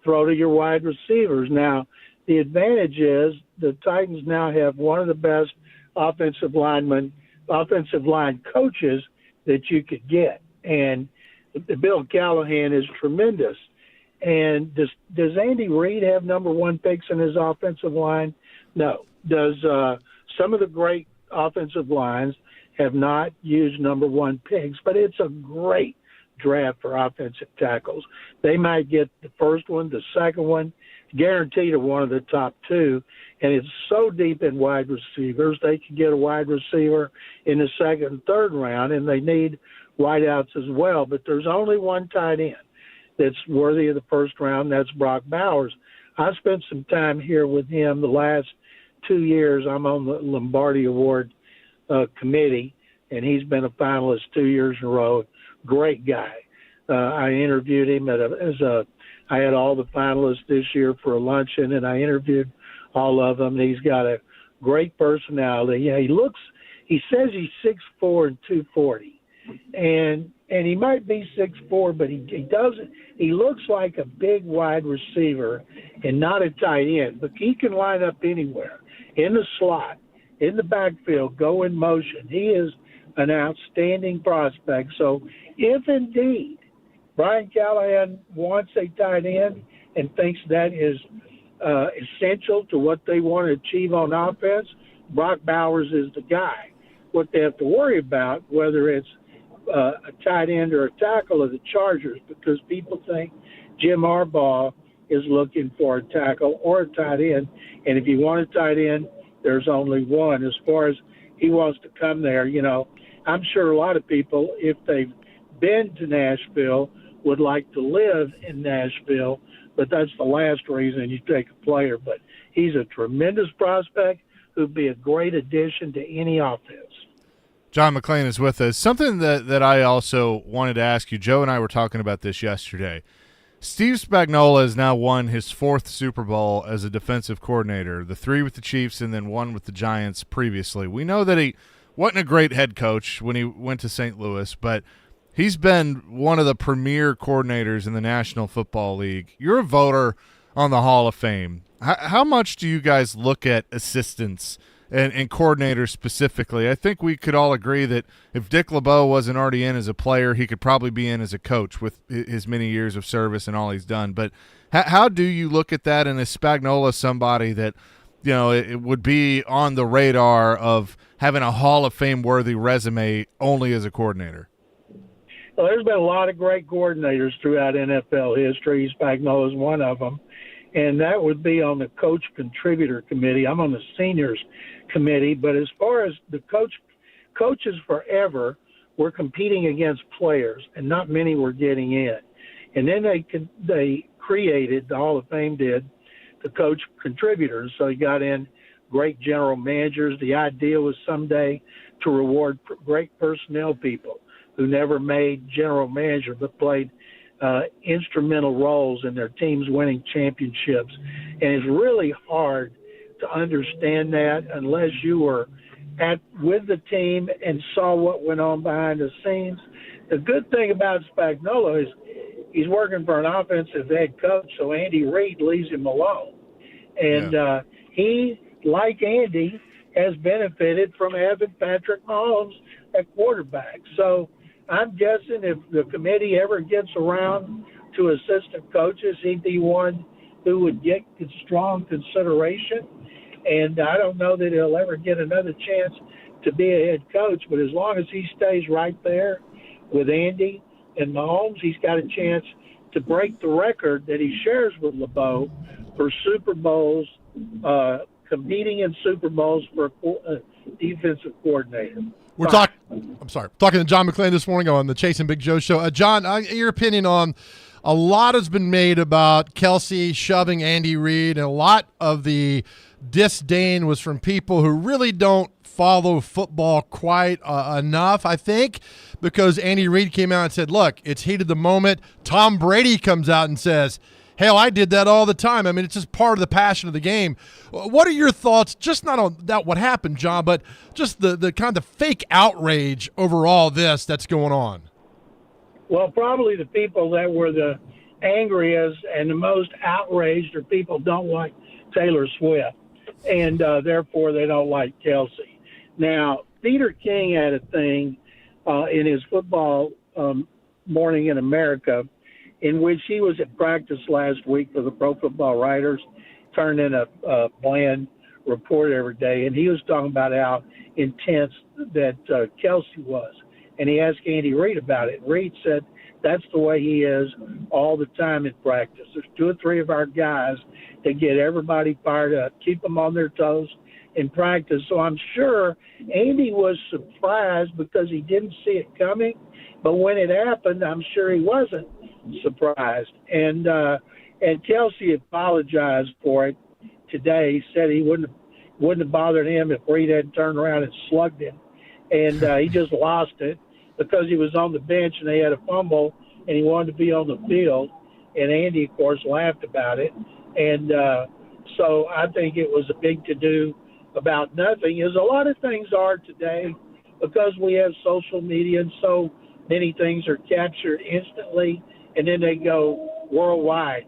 throw to your wide receivers. Now, the advantage is the Titans now have one of the best offensive line coaches that you could get. And Bill Callahan is tremendous. And does Andy Reid have number 1 picks in his offensive line? No. Does some of the great offensive lines have not used number 1 picks, but it's a great draft for offensive tackles. They might get the first one, the second one, guaranteed to one of the top 2, and it's so deep in wide receivers, they can get a wide receiver in the second and third round, and they need wideouts as well. But there's only one tight end that's worthy of the first round, that's Brock Bowers. I spent some time here with him the last 2 years. I'm on the Lombardi Award committee, and he's been a finalist 2 years in a row. Great guy. I interviewed him I had all the finalists this year for a luncheon, and I interviewed all of them. He's got a great personality. Yeah, he says he's 6'4" and 240, and he might be 6'4", but he doesn't. He looks like a big wide receiver and not a tight end, but he can line up anywhere, in the slot, in the backfield, go in motion. He is an outstanding prospect. So if indeed Brian Callahan wants a tight end and thinks that is essential to what they want to achieve on offense, Brock Bowers is the guy. What they have to worry about, whether it's a tight end or a tackle, are the Chargers, because people think Jim Harbaugh is looking for a tackle or a tight end, and if you want a tight end, there's only one. As far as he wants to come there, I'm sure a lot of people, if they've been to Nashville, would like to live in Nashville, but that's the last reason you take a player. But he's a tremendous prospect who'd be a great addition to any offense. John McClain is with us. Something that I also wanted to ask you, Joe and I were talking about this yesterday. Steve Spagnuolo has now won his 4th Super Bowl as a defensive coordinator, the 3 with the Chiefs and then 1 with the Giants previously. We know that he wasn't a great head coach when he went to St. Louis, but he's been one of the premier coordinators in the National Football League. You're a voter on the Hall of Fame. How much do you guys look at assistants and coordinators specifically? I think we could all agree that if Dick LeBeau wasn't already in as a player, he could probably be in as a coach with his many years of service and all he's done. But how do you look at that? And is Spagnuolo somebody that, it would be on the radar of having a Hall of Fame worthy resume only as a coordinator? Well, there's been a lot of great coordinators throughout NFL history. Spagnuolo is one of them, and that would be on the coach contributor committee. I'm on the seniors committee, but as far as the coaches forever were competing against players, and not many were getting in. And then they created, the Hall of Fame did, the coach contributors. So you got in great general managers. The idea was someday to reward great personnel people who never made general manager but played instrumental roles in their teams winning championships. And it's really hard to understand that unless you were with the team and saw what went on behind the scenes. The good thing about Spagnuolo is he's working for an offensive head coach, so Andy Reid leaves him alone. And he like Andy, has benefited from having Patrick Mahomes at quarterback. So I'm guessing if the committee ever gets around to assistant coaches, he'd be one who would get strong consideration. And I don't know that he'll ever get another chance to be a head coach, but as long as he stays right there with Andy and Mahomes, he's got a chance to break the record that he shares with LeBeau for Super Bowls, competing in Super Bowls for a defensive coordinator. We're talking to John McClain this morning on the Chase and Big Joe show. John, your opinion on a lot has been made about Kelsey shoving Andy Reid, and a lot of the disdain was from people who really don't follow football quite enough, I think, because Andy Reid came out and said, look, it's heat of the moment. Tom Brady comes out and says, hell, I did that all the time. I mean, it's just part of the passion of the game. What are your thoughts, just not on that what happened, John, but just the kind of fake outrage over all this that's going on? Well, probably the people that were the angriest and the most outraged are people who don't like Taylor Swift, and therefore they don't like Kelsey. Now, Peter King had a thing in his football Morning in America in which he was at practice last week for the Pro Football Writers, turned in a bland report every day, and he was talking about how intense that Kelsey was. And he asked Andy Reid about it. Reid said that's the way he is all the time in practice. There's 2 or 3 of our guys that get everybody fired up, keep them on their toes in practice. So I'm sure Andy was surprised because he didn't see it coming. But when it happened, I'm sure he wasn't surprised. And Kelsey apologized for it today. He said he wouldn't have bothered him if Reid hadn't turned around and slugged him. And he just lost it because he was on the bench and they had a fumble and he wanted to be on the field. And Andy, of course, laughed about it. And so I think it was a big to-do about nothing, as a lot of things are today, because we have social media and so many things are captured instantly and then they go worldwide.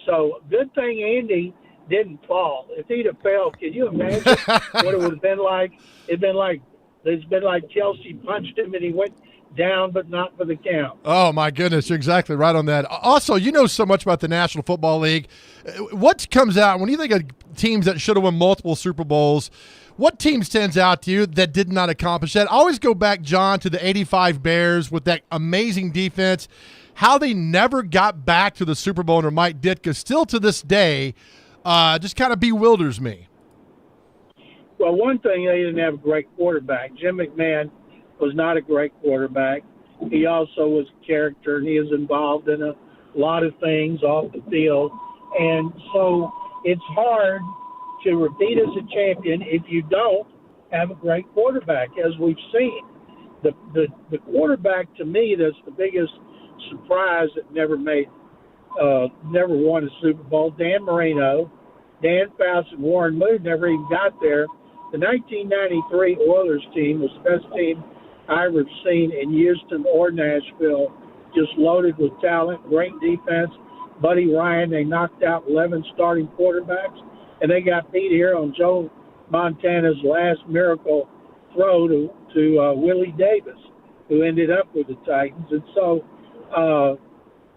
So good thing Andy didn't fall. If he'd have fell, can you imagine what it would have been like? It's been like Kelsey punched him and he went down, but not for the count. Oh, my goodness. You're exactly right on that. Also, you know so much about the National Football League. What comes out when you think of teams that should have won multiple Super Bowls? What team stands out to you that did not accomplish that? I always go back, John, to the 85 Bears with that amazing defense, how they never got back to the Super Bowl under Mike Ditka still to this day just kind of bewilders me. Well, one thing, they didn't have a great quarterback. Jim McMahon was not a great quarterback. He also was a character, and he is involved in a lot of things off the field. And so it's hard to repeat as a champion if you don't have a great quarterback, as we've seen. The quarterback, to me, that's the biggest surprise that never won a Super Bowl, Dan Marino. Dan Fouts and Warren Moon never even got there. The 1993 Oilers team was the best team I've ever seen in Houston or Nashville, just loaded with talent, great defense. Buddy Ryan, they knocked out 11 starting quarterbacks, and they got beat here on Joe Montana's last miracle throw to Willie Davis, who ended up with the Titans. And so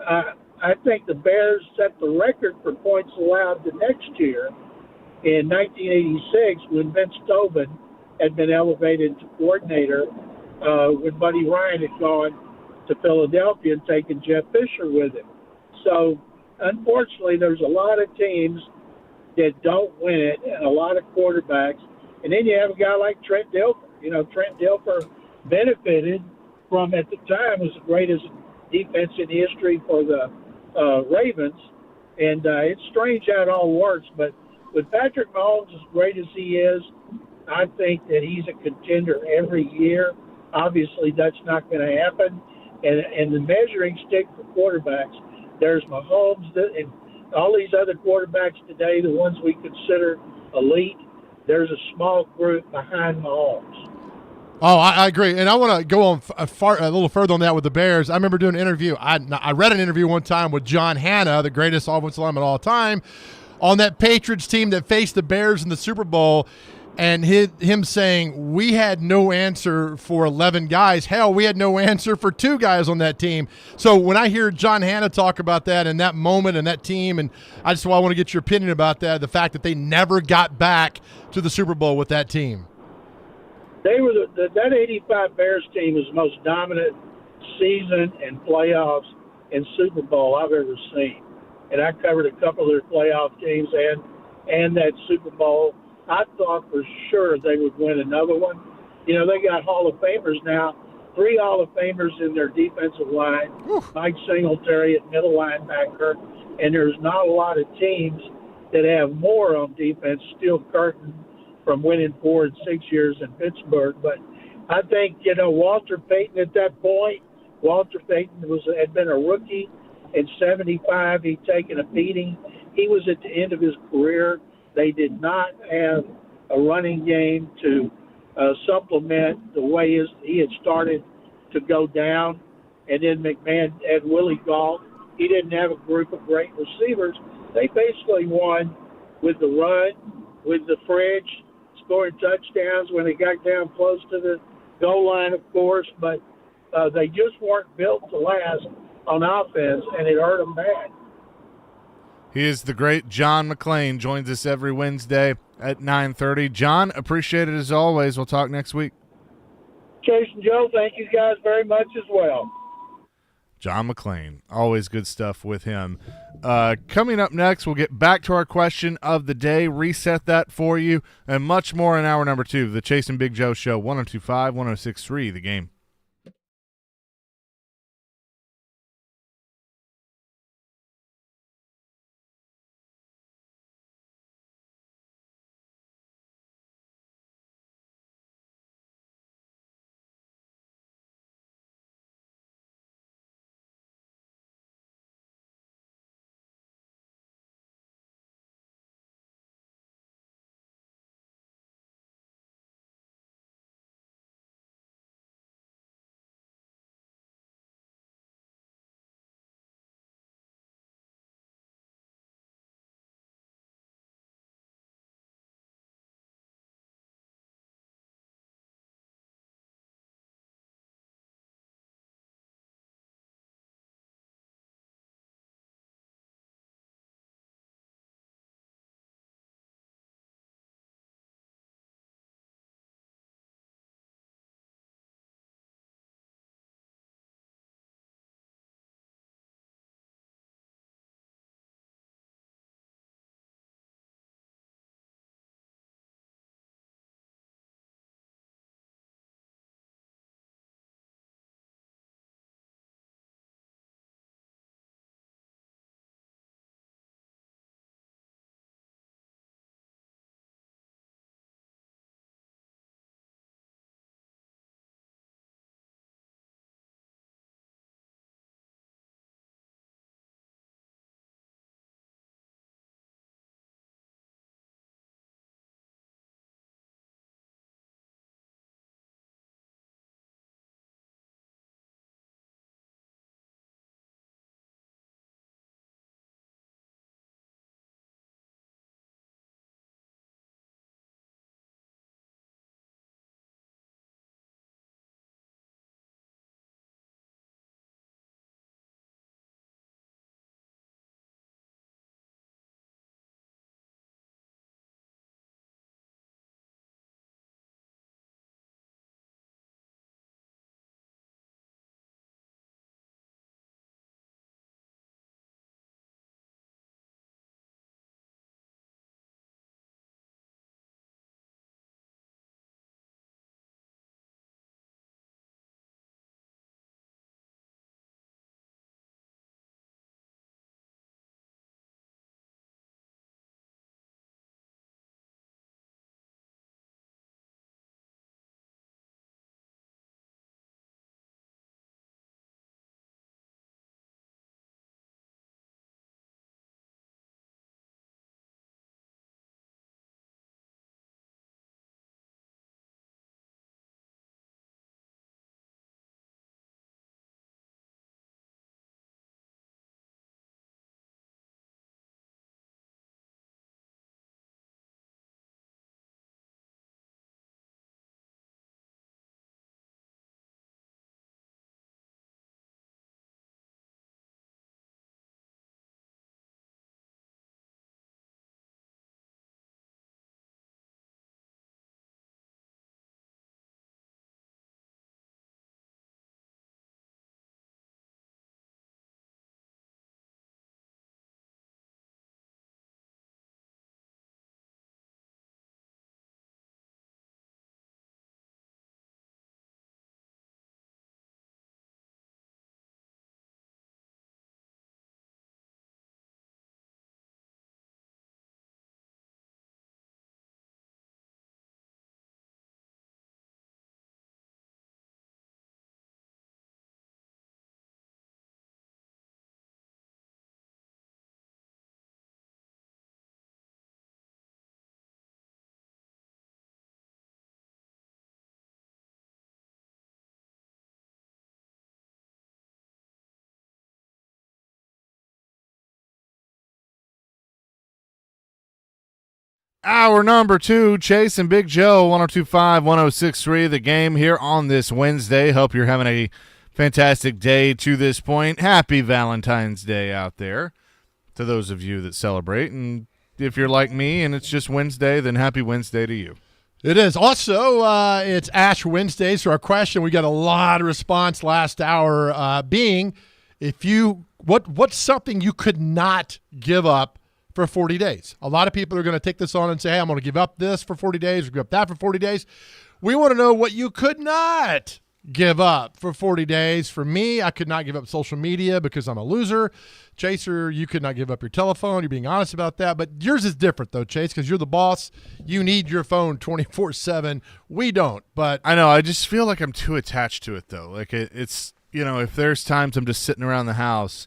I think the Bears set the record for points allowed the next year in 1986 when Vince Tobin had been elevated to coordinator when Buddy Ryan had gone to Philadelphia and taken Jeff Fisher with him. So, unfortunately, there's a lot of teams that don't win it and a lot of quarterbacks. And then you have a guy like Trent Dilfer. You know, Trent Dilfer benefited from, at the time, was the greatest defense in history for the Ravens. And it's strange how it all works. But with Patrick Mahomes, as great as he is, I think that he's a contender every year. Obviously, that's not going to happen. And the measuring stick for quarterbacks, there's Mahomes and all these other quarterbacks today, the ones we consider elite, there's a small group behind Mahomes. Oh, I agree. And I want to go on a little further on that with the Bears. I remember doing an interview. I read an interview one time with John Hanna, the greatest offensive lineman of all time, on that Patriots team that faced the Bears in the Super Bowl, and him saying, we had no answer for 11 guys. Hell, we had no answer for 2 guys on that team. So when I hear John Hannah talk about that and that moment and that team, and I want to get your opinion about that, the fact that they never got back to the Super Bowl with that team. They were that '85 Bears team was the most dominant season and playoffs and Super Bowl I've ever seen. And I covered a couple of their playoff games and that Super Bowl. I thought for sure they would win another one. You know, they got Hall of Famers now, 3 Hall of Famers in their defensive line, Mike Singletary at middle linebacker, and there's not a lot of teams that have more on defense. Still Curtin from winning 4 and 6 years in Pittsburgh. But I think, you know, Walter Payton at that point, Walter Payton had been a rookie in '75. He'd taken a beating. He was at the end of his career. They did not have a running game to supplement the way he had started to go down. And then McMahon had Willie Gault. He didn't have a group of great receivers. They basically won with the run, with the fridge, scoring touchdowns when they got down close to the goal line, of course. But they just weren't built to last on offense, and it hurt them bad. He is the great John McClain. Joins us every Wednesday at 9:30. John, appreciate it as always. We'll talk next week. Chase and Joe, thank you guys very much as well. John McClain, always good stuff with him. Coming up next, we'll get back to our question of the day, reset that for you, and much more in hour number 2 of the Chase and Big Joe Show, 102.5, 106.3, The Game. Hour number 2, Chase and Big Joe, 102.5, 106.3, The Game here on this Wednesday. Hope you're having a fantastic day to this point. Happy Valentine's Day out there to those of you that celebrate. And if you're like me and it's just Wednesday, then happy Wednesday to you. It is. Also, it's Ash Wednesday, so our question, we got a lot of response last hour being, what's something you could not give up for 40 days? A lot of people are going to take this on and say, hey, I'm going to give up this for 40 days or give up that for 40 days. We want to know what you could not give up for 40 days. For me, I could not give up social media because I'm a loser. Chaser, you could not give up your telephone. You're being honest about that. But yours is different, though, Chase, because you're the boss. You need your phone 24/7. We don't. But I know. I just feel like I'm too attached to it, though. Like it's, if there's times I'm just sitting around the house,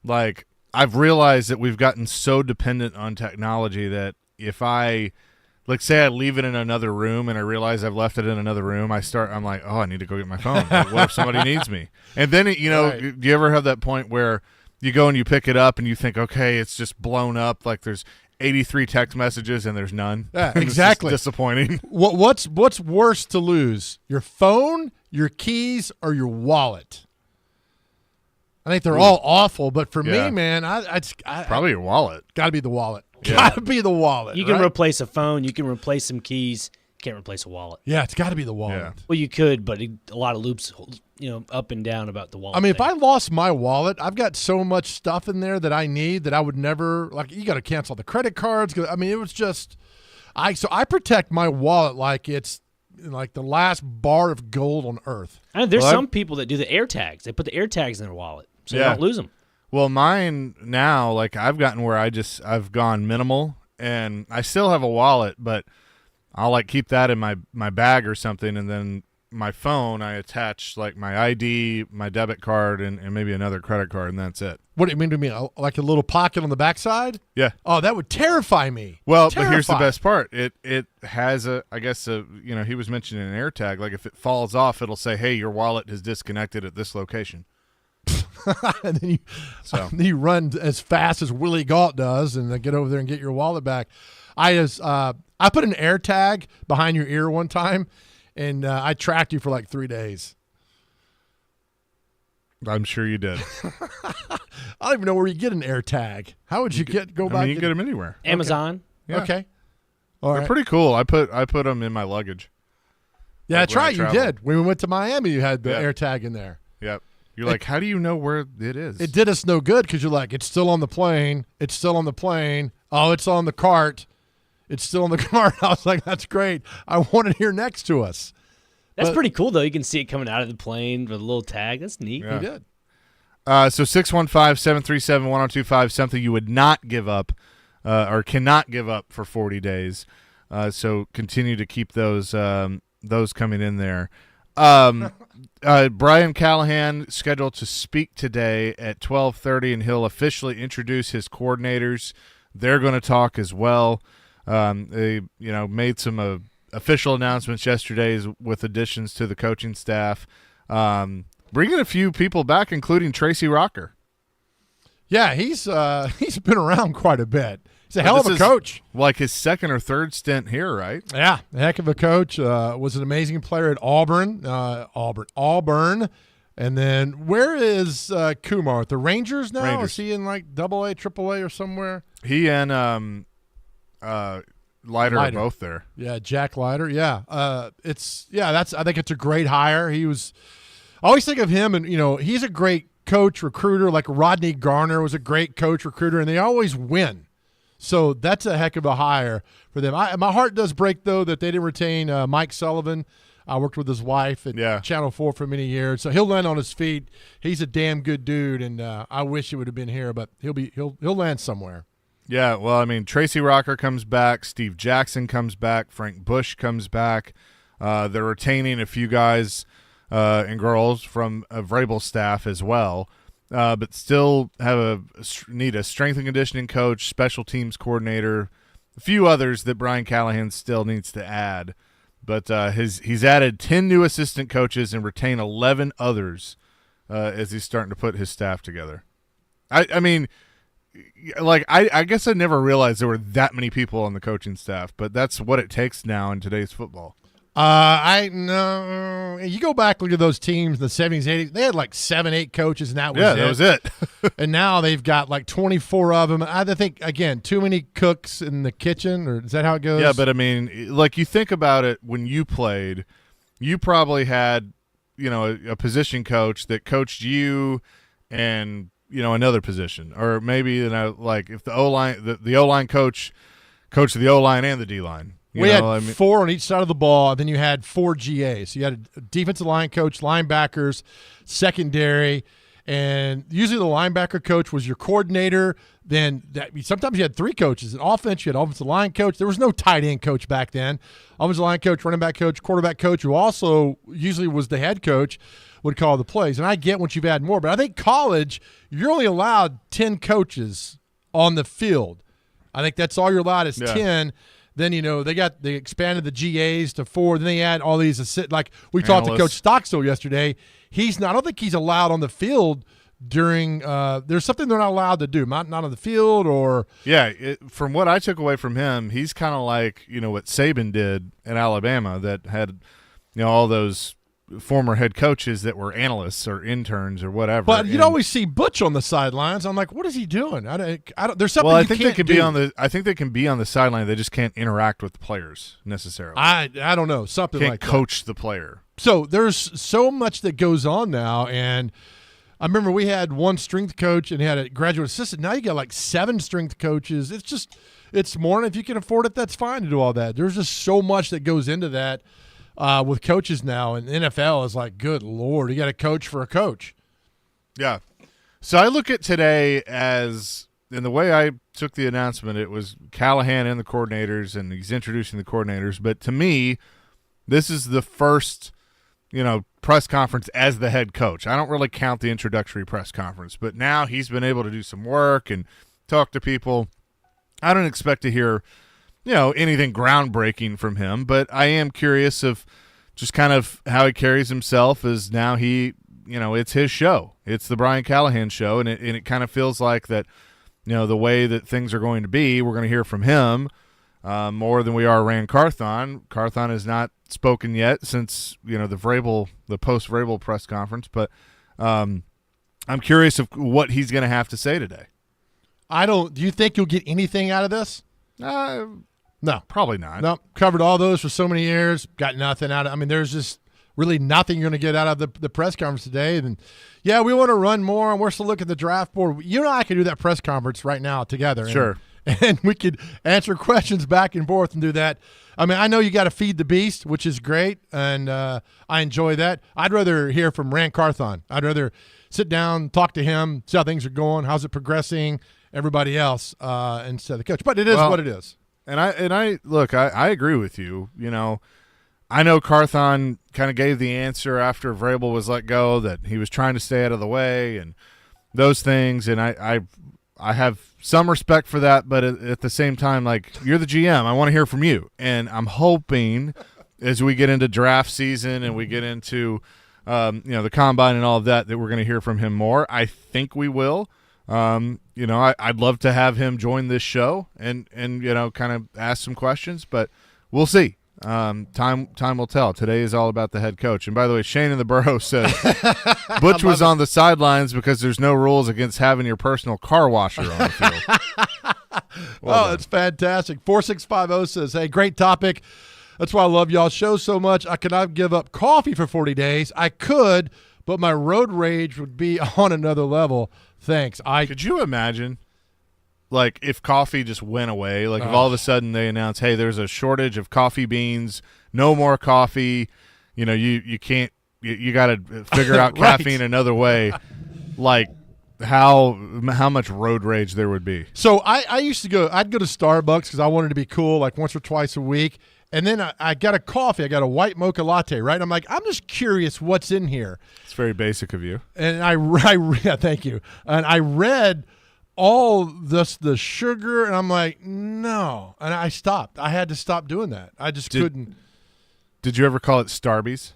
like I've realized that we've gotten so dependent on technology that if I – like, say I leave it in another room and I realize I've left it in another room, I'm like, oh, I need to go get my phone. Like, what if somebody needs me? And then, right. Do you ever have that point where you go and you pick it up and you think, okay, it's just blown up, like there's 83 text messages and there's none? Yeah, exactly. It's disappointing. What's worse to lose, your phone, your keys, or your wallet? I think they're all awful, but for me, man, I probably your wallet. Got to be the wallet. Yeah. Got to be the wallet. You can replace a phone. You can replace some keys. You can't replace a wallet. Yeah, it's got to be the wallet. Yeah. Well, you could, but a lot of loops, up and down about the wallet. I mean, thing. if I lost my wallet, I've got so much stuff in there that I need that I would never, like, you got to cancel the credit cards. I mean, it was just, so I protect my wallet like it's like the last bar of gold on earth. And there's some people that do the AirTags. They put the AirTags in their wallet so they don't lose them. Well, mine now, like I've gotten where I've gone minimal, and I still have a wallet, but I'll like keep that in my bag or something, and then my phone I attach like my ID, my debit card, and maybe another credit card, and that's it. What do you mean to me? Like a little pocket on the backside? Yeah. Oh, that would terrify me. Well, but here's the best part. It has he was mentioning an AirTag. Like if it falls off, it'll say, hey, your wallet is disconnected at this location. And then you run as fast as Willie Galt does and then get over there and get your wallet back. I put an AirTag behind your ear one time, and I tracked you for like 3 days. I'm sure you did. I don't even know where you get an AirTag. How would you go back? You can get them anywhere. Amazon. Yeah. Okay. All They're right. pretty cool. I put them in my luggage. Yeah, like that's right. You travel. did. When we went to Miami, you had the Yeah. AirTag in there. Yep. You're like, how do you know where it is? It did us no good because you're like, it's still on the plane. It's still on the plane. Oh, it's on the cart. It's still on the cart. I was like, that's great. I want it here next to us. That's pretty cool, though. You can see it coming out of the plane with a little tag. That's neat. Yeah. You did. So 615-737-1025, something you would not give up or cannot give up for 40 days. So continue to keep those coming in there. Brian Callahan scheduled to speak today at 12:30, and he'll officially introduce his coordinators. They're going to talk as well. They made some official announcements yesterday with additions to the coaching staff, bringing a few people back, including Tracy Rocker. Yeah, he's been around quite a bit. He's a hell of a coach. Like his second or third stint here, right? Yeah, a heck of a coach. Was an amazing player at Auburn. Auburn. And then where is Kumar? At the Rangers now? Rangers. Is he in like AA, AAA or somewhere? He and Leiter are both there. Yeah, Jack Leiter. Yeah. I think it's a great hire. I always think of him, and he's a great coach recruiter. Like Rodney Garner was a great coach recruiter, and they always win. So that's a heck of a hire for them. My heart does break, though, that they didn't retain Mike Sullivan. I worked with his wife at Channel 4 for many years, so he'll land on his feet. He's a damn good dude, and I wish he would have been here, but he'll land somewhere. Yeah, well, I mean, Tracy Rocker comes back, Steve Jackson comes back, Frank Bush comes back. They're retaining a few guys and girls from Vrabel's staff as well. But still need a strength and conditioning coach, special teams coordinator, a few others that Brian Callahan still needs to add. But he's added 10 new assistant coaches and retained 11 others as he's starting to put his staff together. I mean, like I guess I never realized there were that many people on the coaching staff, but that's what it takes now in today's football. I know. You go back, look at those teams in the 70s, 80s. They had like 7-8 coaches, and that was it. That was it. And now they've got like 24 of them. I think, again, too many cooks in the kitchen, or is that how it goes? Yeah, but I mean, like you think about it, when you played, you probably had, a position coach that coached you and, another position. Or maybe, like if the O-line, the O-line coached the O-line and the D-line. We had 4 on each side of the ball, and then you had 4 GAs. So you had a defensive line coach, linebackers, secondary, and usually the linebacker coach was your coordinator. Then sometimes you had 3 coaches. In offense, you had offensive line coach. There was no tight end coach back then. Offensive line coach, running back coach, quarterback coach, who also usually was the head coach, would call the plays. And I get once you've had more, but I think college, you're only allowed 10 coaches on the field. I think that's all you're allowed is 10. Then, they expanded the GAs to 4. Then they add all these like we talked to Coach Stockstill yesterday. I don't think he's allowed on the field during there's something they're not allowed to do. Not on the field or. Yeah, from what I took away from him, he's kind of like, what Saban did in Alabama that had, all those former head coaches that were analysts or interns or whatever. But you'd always see Butch on the sidelines. I'm like, what is he doing? I don't. There's something. Well, I think they can be on the. I think they can be on the sideline. They just can't interact with the players necessarily. I don't know, something can't like that. Coach the player. So there's so much that goes on now, and I remember we had one strength coach and had a graduate assistant. Now you got like 7 strength coaches. It's more, and if you can afford it, that's fine to do all that. There's just so much that goes into that. With coaches now, and the NFL is like, good Lord, you got a coach for a coach. Yeah. So I look at today as, in the way I took the announcement, it was Callahan and the coordinators, and he's introducing the coordinators. But to me, this is the first, press conference as the head coach. I don't really count the introductory press conference, but now he's been able to do some work and talk to people. I don't expect to hear anything groundbreaking from him, but I am curious of just kind of how he carries himself as now it's his show. It's the Brian Callahan show, and it kind of feels like that, the way that things are going to be, we're going to hear from him more than we are Rand Carthon. Carthon has not spoken yet since, the post-Vrabel press conference, but I'm curious of what he's going to have to say today. Do you think you'll get anything out of this? No, probably not. No, covered all those for so many years, got nothing out of it. I mean, there's just really nothing you're going to get out of the press conference today. And, yeah, we want to run more, and we're still looking at the draft board. You and I could do that press conference right now together. Sure. And we could answer questions back and forth and do that. I mean, I know you got to feed the beast, which is great, and I enjoy that. I'd rather hear from Rand Carthon. I'd rather sit down, talk to him, see how things are going, how's it progressing, everybody else, instead of the coach. But it is what it is. And I look, I agree with you. I know Carthon kind of gave the answer after Vrabel was let go that he was trying to stay out of the way and those things, and I have some respect for that, but at the same time, like, you're the GM, I want to hear from you, and I'm hoping as we get into draft season and we get into the combine and all of that we're going to hear from him more. I think we will. I'd love to have him join this show and kind of ask some questions, but we'll see. Time will tell. Today is all about the head coach. And by the way, Shane in the Burrow says Butch was on the sidelines because there's no rules against having your personal car washer on the field. It's fantastic. 4650 says, hey, great topic. That's why I love y'all's show so much. I could not give up coffee for 40 days. I could, but my road rage would be on another level. Thanks. Could you imagine, like, if coffee just went away? Like, if all of a sudden they announce, hey, there's a shortage of coffee beans, no more coffee, you can't, you got to figure out Right. caffeine another way. Like, how much road rage there would be. So I'd go to Starbucks because I wanted to be cool, like once or twice a week. And then I got a coffee. I got a white mocha latte, right? I'm like, I'm just curious what's in here. It's very basic of you. And yeah, thank you. And I read all the sugar, and I'm like, no. And I stopped. I had to stop doing that. I just couldn't. Did you ever call it Starbies?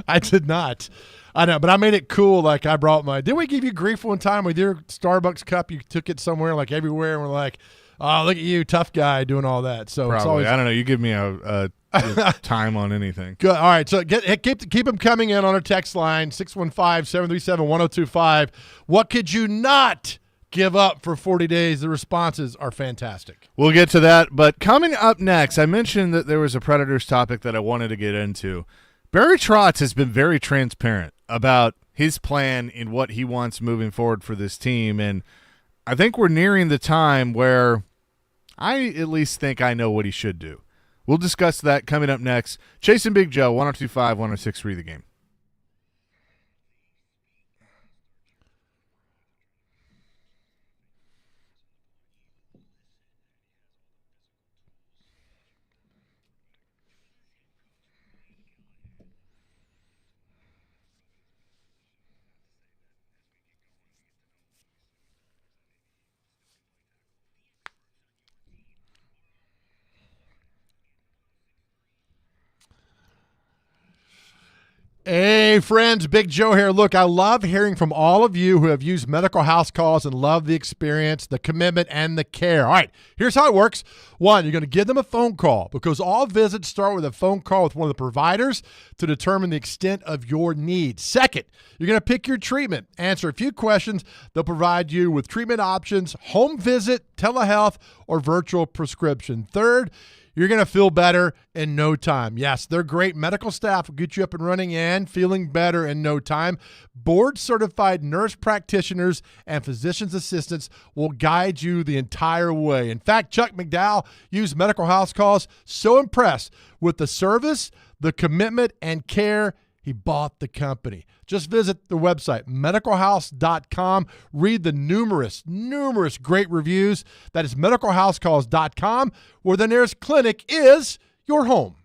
I did not. I know, but I made it cool. Like I brought my. Didn't we give you grief one time with your Starbucks cup? You took it somewhere, like everywhere, and we're like, "Oh, look at you, tough guy, doing all that." So Probably. it's always I don't know. You give me a time on anything. good. All right, so keep them coming in on our text line 615-737-1025. What could you not give up for 40 days? The responses are fantastic. We'll get to that, but coming up next, I mentioned that there was a Predators topic that I wanted to get into. Barry Trotz has been very transparent about his plan and what he wants moving forward for this team, and I think we're nearing the time where I at least think I know what he should do. We'll discuss that coming up next. Chasing Big Joe, 102.5, 106.3 The Game. Hey, friends, Big Joe here. Look, I love hearing from all of you who have used medical house calls and love the experience, the commitment, and the care. All right, here's how it works. One, you're going to give them a phone call because all visits start with a phone call with one of the providers to determine the extent of your needs. Second, you're going to pick your treatment, answer a few questions. They'll provide you with treatment options, home visit, telehealth, or virtual prescription. Third, you're going to feel better in no time. Yes, their great medical staff will get you up and running and feeling better in no time. Board-certified nurse practitioners and physician's assistants will guide you the entire way. In fact, Chuck McDowell used medical house calls, so impressed with the service, the commitment, and care, he bought the company. Just visit the website, medicalhouse.com. Read the numerous great reviews. That is medicalhousecalls.com, where the nearest clinic is your home.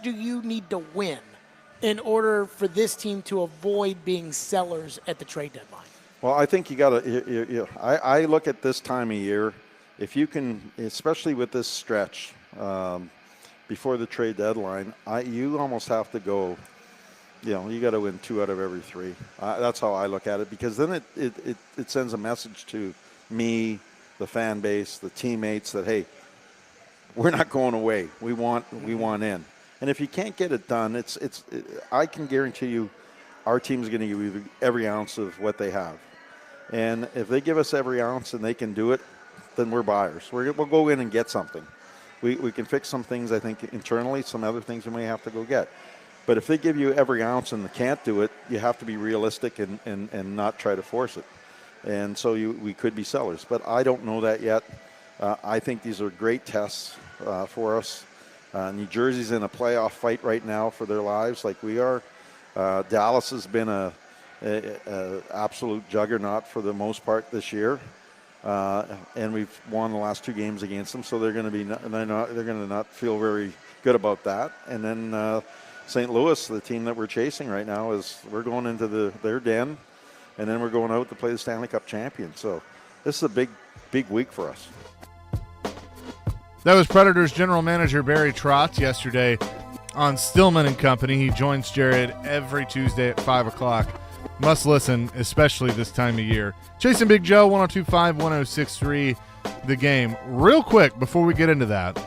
do you need to win in order for this team to avoid being sellers at the trade deadline? Well, I think you got to. I look at this time of year. If you can, especially with this stretch before the trade deadline, you almost have to go. You got to win 2 out of every 3. That's how I look at it, because then it sends a message to me, the fan base, the teammates that, hey, we're not going away. We want in. And if you can't get it done, I can guarantee you, our team's going to give you every ounce of what they have. And if they give us every ounce and they can do it, then we're buyers. We'll go in and get something. We can fix some things, I think, internally. Some other things we may have to go get. But if they give you every ounce and they can't do it, you have to be realistic and not try to force it. And so we could be sellers. But I don't know that yet. I think these are great tests for us. New Jersey's in a playoff fight right now for their lives, like we are. Dallas has been a absolute juggernaut for the most part this year, and we've won the last 2 games against them. So they're going to not feel very good about that. And then St. Louis, the team that we're chasing right now, we're going into their den, and then we're going out to play the Stanley Cup champion. So this is a big week for us. That was Predators general manager Barry Trotz yesterday on Stillman and Company. He joins Jared every Tuesday at 5 o'clock. Must listen, especially this time of year. Chasing Big Joe, 102.5, 106.3, The Game. Real quick, before we get into that,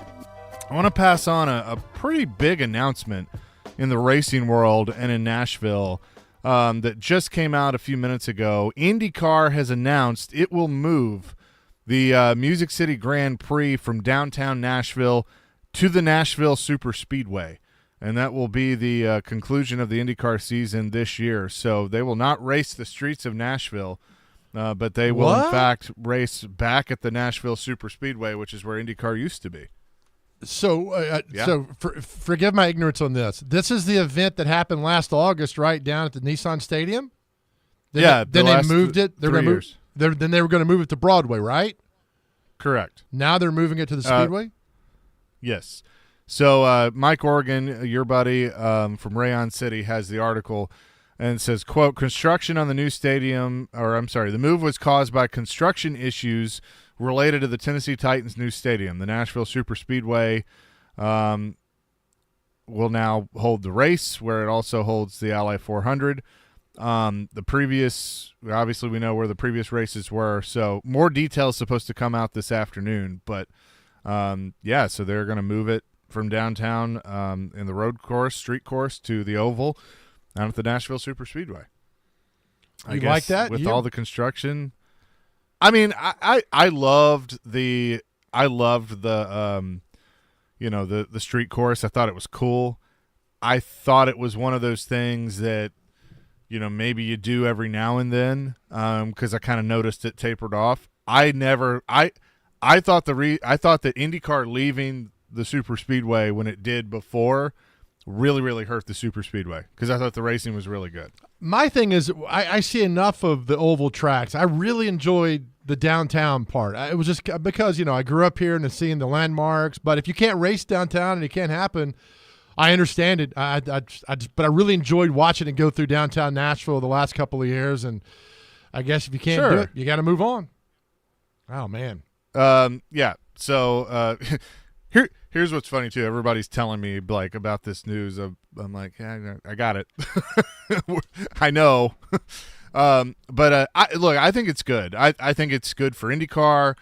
I want to pass on a pretty big announcement in the racing world and in Nashville that just came out a few minutes ago. IndyCar has announced it will move the Music City Grand Prix from downtown Nashville to the Nashville Super Speedway, and that will be the conclusion of the IndyCar season this year. So they will not race the streets of Nashville, but they will, in fact, race back at the Nashville Super Speedway, which is where IndyCar used to be. So, forgive my ignorance on this. This is the event that happened last August, right, down at the Nissan Stadium? Then they moved it. Then they were going to move it to Broadway, right? Correct. Now they're moving it to the Speedway? Yes. So Mike Organ, your buddy from Rayon City, has the article and says, quote, construction on the new stadium, the move was caused by construction issues related to the Tennessee Titans' new stadium. The Nashville Super Speedway will now hold the race, where it also holds the Ally 400. The previous, obviously we know where the previous races were, so more details supposed to come out this afternoon, but so they're going to move it from downtown in the street course to the Oval down at the Nashville Super Speedway. You like that? With all the construction. I mean, I loved the street course. I thought it was cool. I thought it was one of those things that, maybe you do every now and then, because I kind of noticed it tapered off. I thought that IndyCar leaving the Super Speedway when it did before really, really hurt the Super Speedway, because I thought the racing was really good. My thing is, I see enough of the oval tracks. I really enjoyed the downtown part. It was just because, I grew up here and seeing the landmarks. But if you can't race downtown and it can't happen, I understand it. But I really enjoyed watching it go through downtown Nashville the last couple of years. And I guess if you can't do it, you got to move on. Oh, man. Yeah. So here's what's funny, too. Everybody's telling me, like, about this news. I'm like, yeah, I got it. I know. But I think it's good. I think it's good for IndyCar.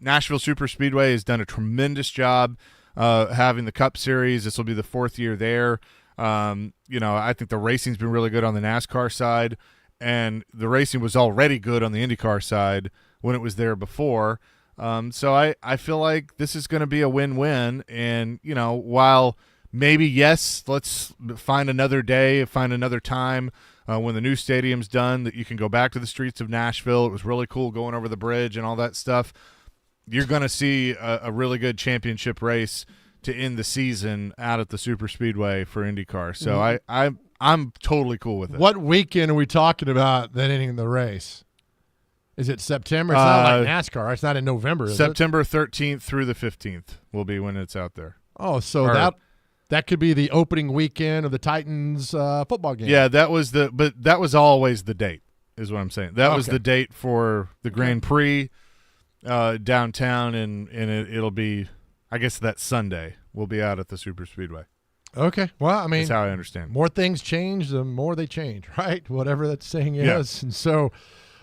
Nashville Super Speedway has done a tremendous job having the Cup Series. This will be the 4th year there. I think the racing's been really good on the NASCAR side, and the racing was already good on the IndyCar side when it was there before. So I feel like this is going to be a win-win. And, while maybe, yes, let's find another day, find another time when the new stadium's done that you can go back to the streets of Nashville. It was really cool going over the bridge and all that stuff. You're going to see a really good championship race to end the season out at the Super Speedway for IndyCar. So I'm totally cool with it. What weekend are we talking about that ending the race? Is it September? It's not like NASCAR. It's not in November, is September 13th through the 15th will be when it's out there. Oh, so that could be the opening weekend of the Titans football game. Yeah, that was always the date, is what I'm saying. That was Okay. the date for the Grand Prix downtown, and it'll be, I guess, that Sunday. We'll be out at the Super Speedway. Okay. Well, I mean, That's how I understand. more things change, the more they change, right? Whatever that saying Yeah. is. And so,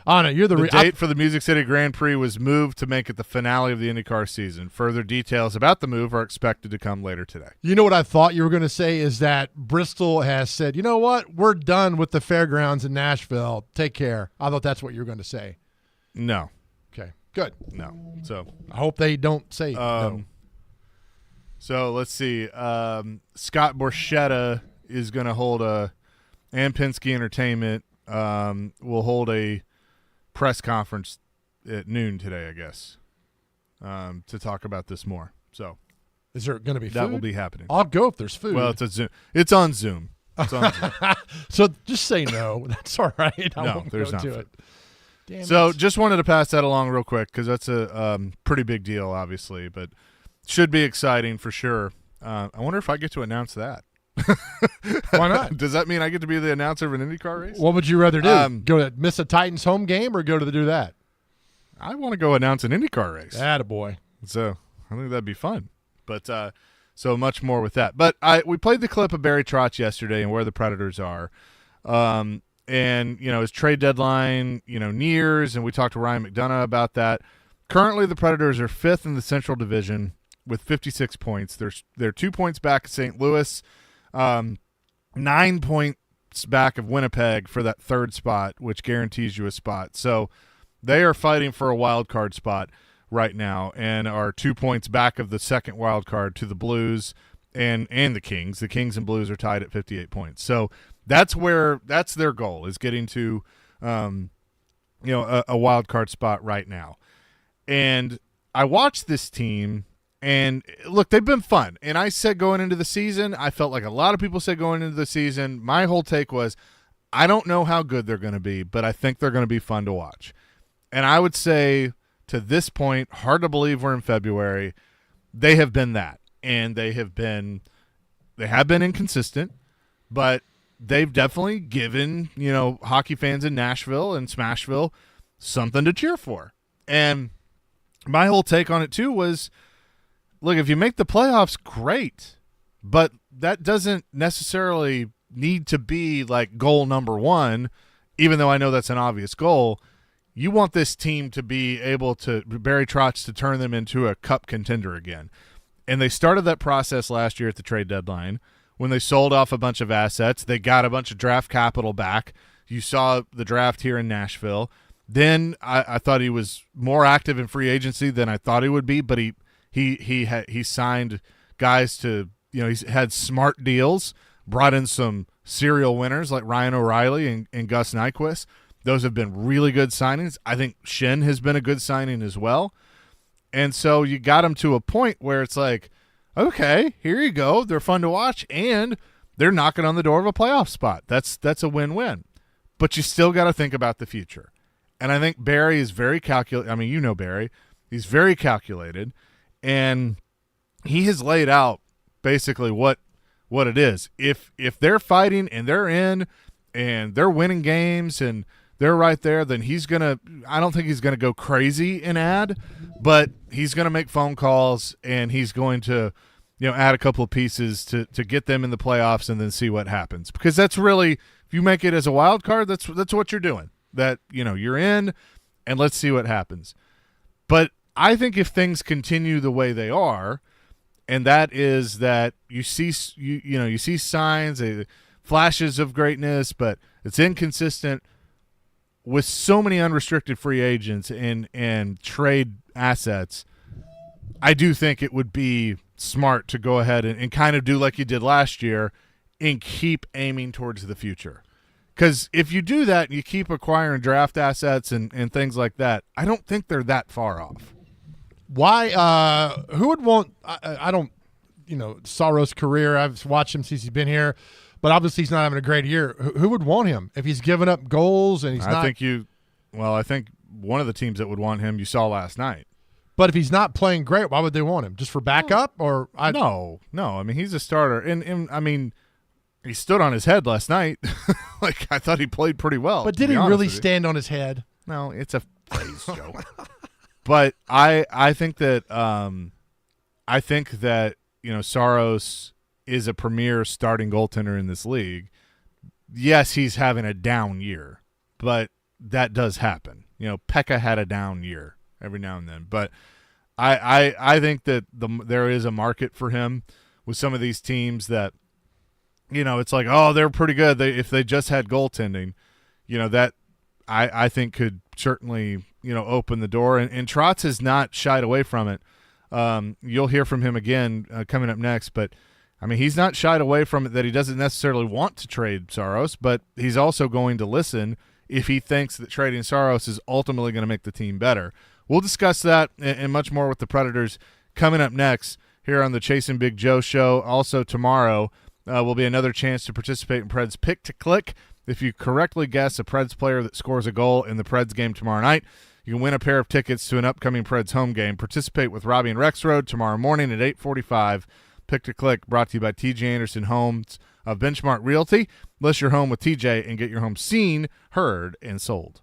Anna, you're the, The date for the Music City Grand Prix was moved to make it the finale of the IndyCar season. Further details about the move are expected to come later today. You know what I thought you were going to say is that Bristol has said, you know what, we're done with the fairgrounds in Nashville. Take care. I thought that's what you were going to say. No, Okay, good. no. So, I hope they don't say no. so let's see. Scott Borchetta is going to hold and Penske Entertainment will hold a press conference at noon today, I guess, to talk about this more. So Is there going to be food? that will be happening. I'll go if there's food. Well, it's a Zoom. It's on Zoom. It's on Zoom. So just say no. That's all right. I No, won't there's go not to food. it. Damn So it. just wanted to pass that along real quick because that's a pretty big deal, obviously, but should be exciting for sure. I wonder if I get to announce that. Why not? Does that mean I get to be the announcer of an IndyCar race? What would you rather do? Go to miss a Titans home game or go to do that? I want to go announce an IndyCar race. Attaboy. So I think that'd be fun. But so much more with that. But we played the clip of Barry Trotz yesterday and where the Predators are. And, his trade deadline, nears, and we talked to Ryan McDonough about that. Currently, the Predators are 5th in the Central Division with 56 points. They're 2 points back of St. Louis, 9 points back of Winnipeg for that third spot, which guarantees you a spot. So they are fighting for a wild card spot right now and are 2 points back of the second wild card to the Blues and the Kings. The Kings and Blues are tied at 58 points. So that's their goal, is getting to a wild card spot right now. And I watched this team, and look, they've been fun. And I said going into the season, I felt like a lot of people said going into the season, my whole take was, I don't know how good they're going to be, but I think they're going to be fun to watch. And I would say to this point, hard to believe we're in February, they have been that. And they have been inconsistent, but they've definitely given, hockey fans in Nashville and Smashville something to cheer for. And my whole take on it too was, look, if you make the playoffs, great, but that doesn't necessarily need to be like goal number one, even though I know that's an obvious goal. You want this team to be able to, Barry Trotz, to turn them into a cup contender again. And they started that process last year at the trade deadline when they sold off a bunch of assets. They got a bunch of draft capital back. You saw the draft here in Nashville. Then I thought he was more active in free agency than I thought he would be, but he signed guys to, he's had smart deals, brought in some serial winners like Ryan O'Reilly and Gus Nyquist. Those have been really good signings. I think Shen has been a good signing as well. And so you got them to a point where it's like, okay, here you go. They're fun to watch, and they're knocking on the door of a playoff spot. That's a win-win. But you still got to think about the future. And I think Barry is very calculated. I mean, Barry. He's very calculated, and he has laid out basically what it is. If they're fighting and they're in and they're winning games and they're right there, then I don't think he's going to go crazy and add, but he's going to make phone calls and he's going to, add a couple of pieces to get them in the playoffs and then see what happens. Because that's really, if you make it as a wild card, that's what you're doing. That, you're in and let's see what happens. But I think if things continue the way they are, and that is that you see signs, flashes of greatness, but it's inconsistent. With so many unrestricted free agents and trade assets, I do think it would be smart to go ahead and kind of do like you did last year and keep aiming towards the future. Because if you do that and you keep acquiring draft assets and things like that, I don't think they're that far off. Why? Who would want? I don't. Saros' career. I've watched him since he's been here, but obviously he's not having a great year. Who would want him if he's giving up goals and he's not? I think one of the teams that would want him you saw last night. But if he's not playing great, why would they want him? Just for backup? Or No. I mean, he's a starter, and I mean, he stood on his head last night. Like, I thought he played pretty well. But to did be he honest really with you. stand on his head? No, it's a phrase, Joe. But I think that Saros is a premier starting goaltender in this league. Yes, he's having a down year, but that does happen. Pekka had a down year every now and then, but I think that there is a market for him with some of these teams that, it's like, oh, they're pretty good. If they just had goaltending, that I think could certainly, open the door. And Trotz has not shied away from it. You'll hear from him again coming up next, but I mean, he's not shied away from it that he doesn't necessarily want to trade Saros, but he's also going to listen if he thinks that trading Saros is ultimately going to make the team better. We'll discuss that and much more with the Predators coming up next here on the Chasing Big Joe show. Also tomorrow will be another chance to participate in Preds Pick to Click. If you correctly guess a Preds player that scores a goal in the Preds game tomorrow night, you can win a pair of tickets to an upcoming Preds home game. Participate with Robbie and Rexroad tomorrow morning at 8:45. Pick to Click brought to you by TJ Anderson Homes of Benchmark Realty. List your home with TJ and get your home seen, heard, and sold.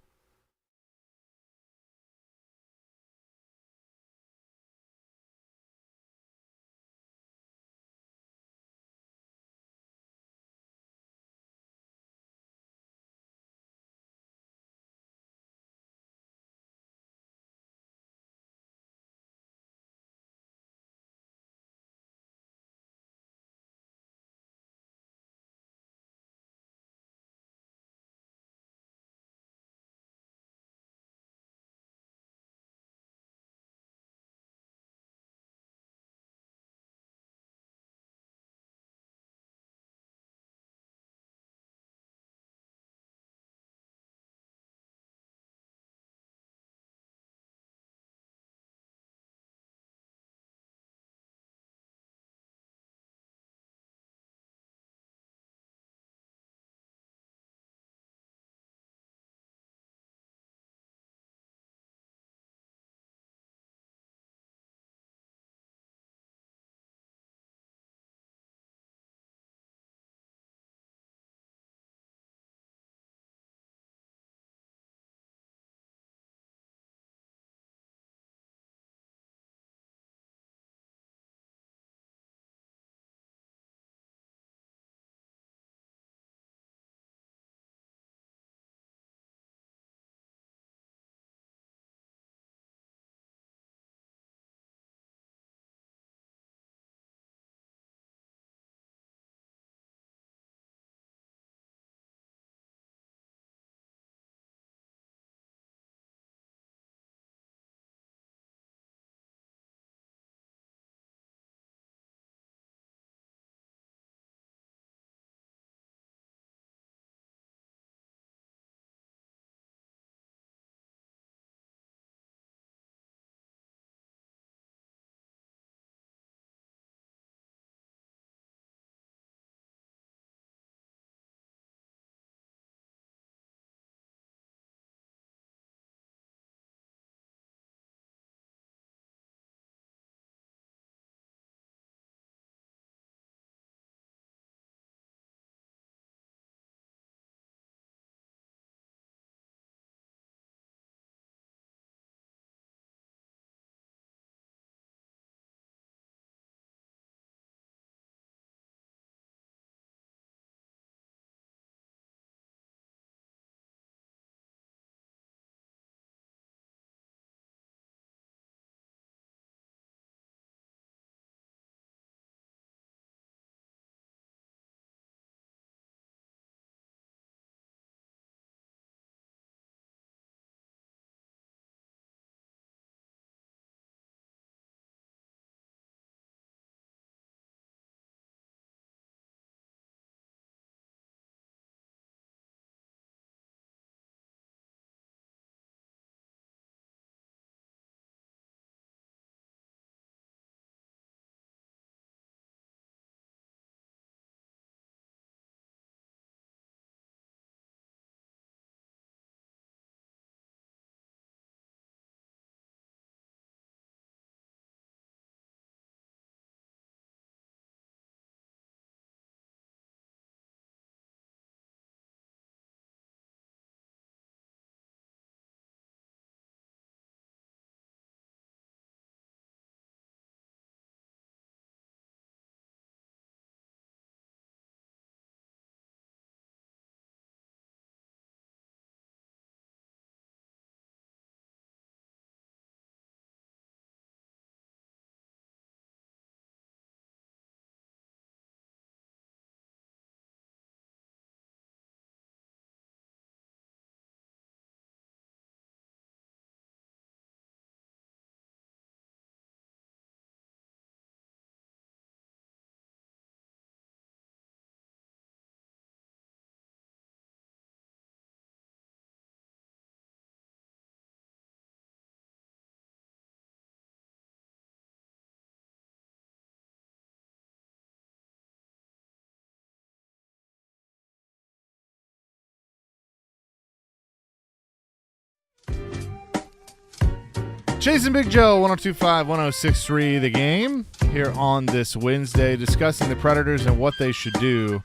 Chasing Big Joe, 102.5, 106.3 The Game, here on this Wednesday, discussing the Predators and what they should do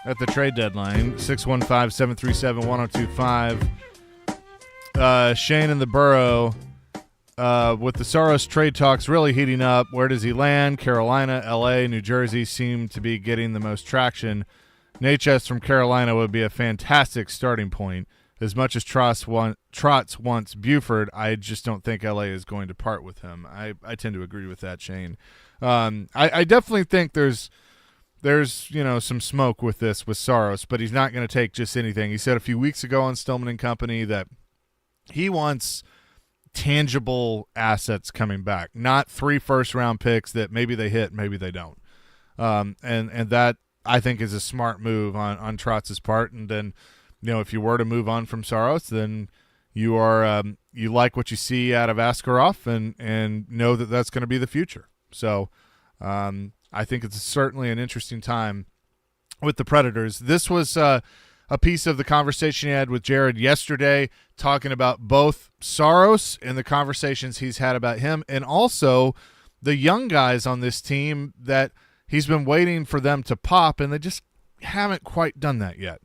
at the trade deadline. 615-737-1025. Shane in the Borough, with the Saros trade talks really heating up. Where does he land? Carolina, L.A., New Jersey seem to be getting the most traction. Natchez from Carolina would be a fantastic starting point. As much as Trotz wants Buford, I just don't think LA is going to part with him. I tend to agree with that, Shane. I definitely think there's some smoke with this with Saros, but he's not going to take just anything. He said a few weeks ago on Stillman and Company that he wants tangible assets coming back, not 3 first-round picks that maybe they hit, maybe they don't. And that, I think, is a smart move on Trotz's part. And then, if you were to move on from Saros, then you are you like what you see out of Askarov and know that that's going to be the future. So I think it's certainly an interesting time with the Predators. This was a piece of the conversation he had with Jared yesterday, talking about both Saros and the conversations he's had about him, and also the young guys on this team that he's been waiting for them to pop, and they just haven't quite done that yet.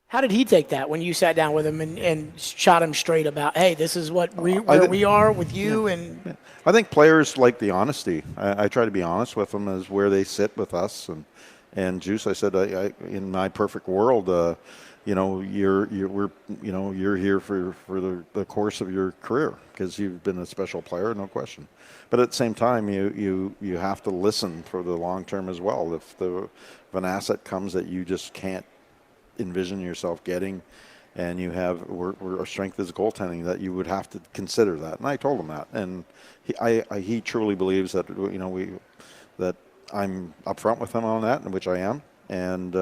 How did he take that when you sat down with him and shot him straight about, hey, this is where we are with you? And I think players like the honesty. I try to be honest with them as where they sit with us. And Juice, I said, I in my perfect world, you're here for the course of your career because you've been a special player, no question. But at the same time, you have to listen for the long term as well. If an asset comes that you just can't envision yourself getting, and you have our strength is goaltending, that you would have to consider that. And I told him that, and he truly believes that that I'm upfront with him on that, and which I am. And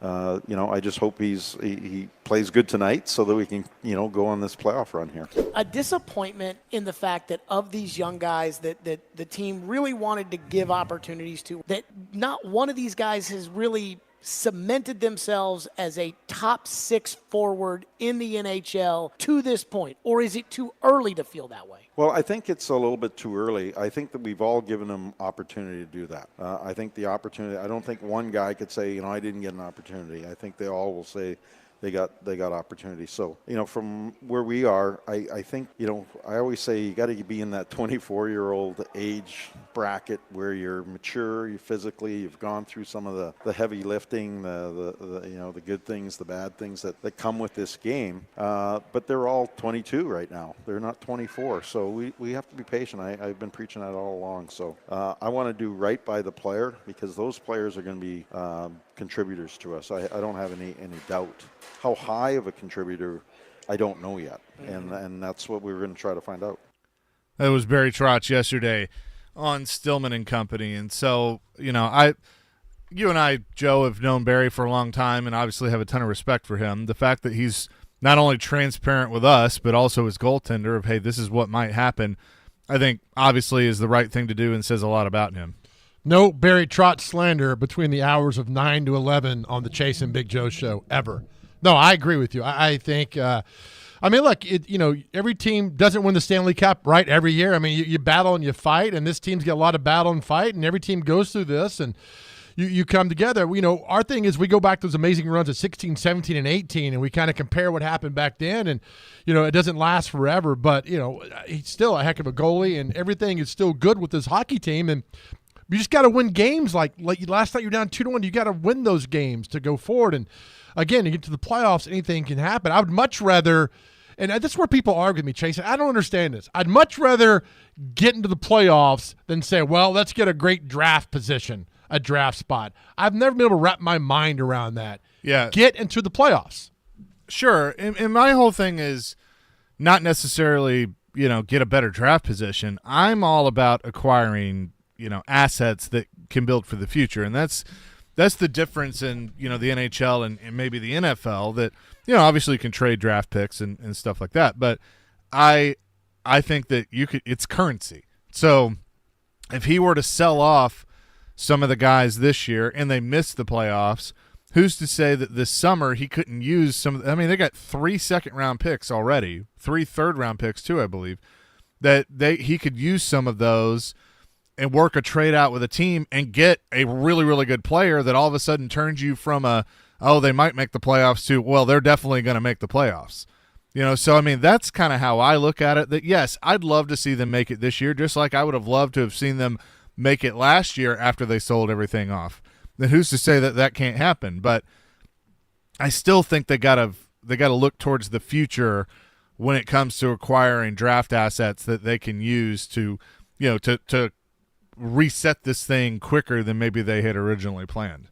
I just hope he plays good tonight so that we can go on this playoff run here. A disappointment in the fact that of these young guys that the team really wanted to give opportunities to, that not one of these guys has really cemented themselves as a top 6 forward in the NHL to this point? Or is it too early to feel that way? Well, I think it's a little bit too early. I think that we've all given them opportunity to do that. I think the opportunity, I don't think one guy could say, I didn't get an opportunity. I think they all will say they got opportunity. So, from where we are, I think, I always say you got to be in that 24-year-old age bracket where you're mature, you physically, you've gone through some of the heavy lifting, the good things, the bad things that come with this game. But they're all 22 right now. They're not 24. So we have to be patient. I've been preaching that all along. So I want to do right by the player because those players are going to be contributors to us. I don't have any doubt. How high of a contributor, I don't know yet. And that's what we're going to try to find out. That was Barry Trotz yesterday on Stillman and Company. And so, you and I, Joe, have known Barry for a long time and obviously have a ton of respect for him. The fact that he's not only transparent with us, but also his goaltender of, hey, this is what might happen, I think obviously is the right thing to do and says a lot about him. No Barry Trotz slander between the hours of 9 to 11 on the Chase and Big Joe show ever. No, I agree with you. I think, look, every team doesn't win the Stanley Cup, right, every year. I mean, you battle and you fight, and this team's got a lot of battle and fight, and every team goes through this, and you come together. Our thing is we go back to those amazing runs of 16, 17, and 18, and we kind of compare what happened back then, and, it doesn't last forever, but, he's still a heck of a goalie, and everything is still good with this hockey team, and you just got to win games like last night you're down 2-1. You got to win those games to go forward. And, again, you get to the playoffs, anything can happen. I would much rather – and that's where people argue with me, Chase. I don't understand this. I'd much rather get into the playoffs than say, well, let's get a great draft position, a draft spot. I've never been able to wrap my mind around that. Yeah. Get into the playoffs. Sure. And my whole thing is not necessarily, get a better draft position. I'm all about acquiring – assets that can build for the future. And that's the difference in, the NHL and maybe the NFL that, obviously you can trade draft picks and stuff like that. But I think that it's currency. So if he were to sell off some of the guys this year and they missed the playoffs, who's to say that this summer he couldn't use some of they got 3 second-round picks already, 3 third-round picks too, I believe. that he could use some of those and work a trade out with a team and get a really, really good player that all of a sudden turns you from they might make the playoffs to, well, they're definitely going to make the playoffs. So, I mean, that's kind of how I look at it, that, yes, I'd love to see them make it this year, just like I would have loved to have seen them make it last year after they sold everything off. Then who's to say that that can't happen? But I still think they got to look towards the future when it comes to acquiring draft assets that they can use to reset this thing quicker than maybe they had originally planned.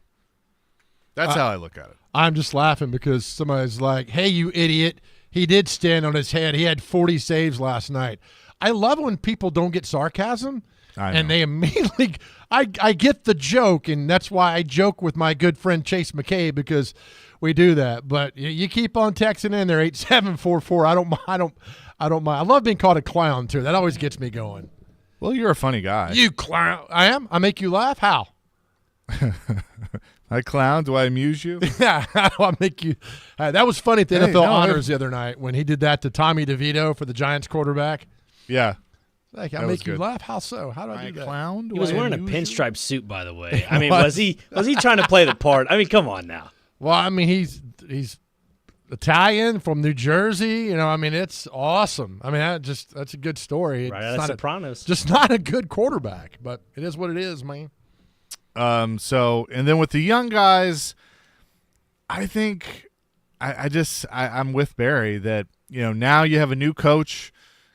That's how I look at it. I'm just laughing because somebody's like, hey, you idiot. He did stand on his head. He had 40 saves last night. I love when people don't get sarcasm and they immediately I get the joke, and that's why I joke with my good friend Chase McKay, because we do that. But you keep on texting in there 8744. I don't mind. I love being called a clown too. That always gets me going. Well, you're a funny guy. You clown. I am? I make you laugh? How? I clown? Do I amuse you? Yeah, I make you. That was funny at the NFL Honors the other night when he did that to Tommy DeVito for the Giants quarterback. Yeah. Like, I make you laugh? How so? How do I do that? Clown? He was wearing a pinstripe suit, by the way. I mean, was he trying to play the part? I mean, come on now. Well, I mean, he's Italian from New Jersey. I mean, it's awesome. I mean, that's a good story. Right out of Sopranos. Just not a good quarterback, but it is what it is, man. So, and then with the young guys, I think I'm with Barry that, now you have a new coach,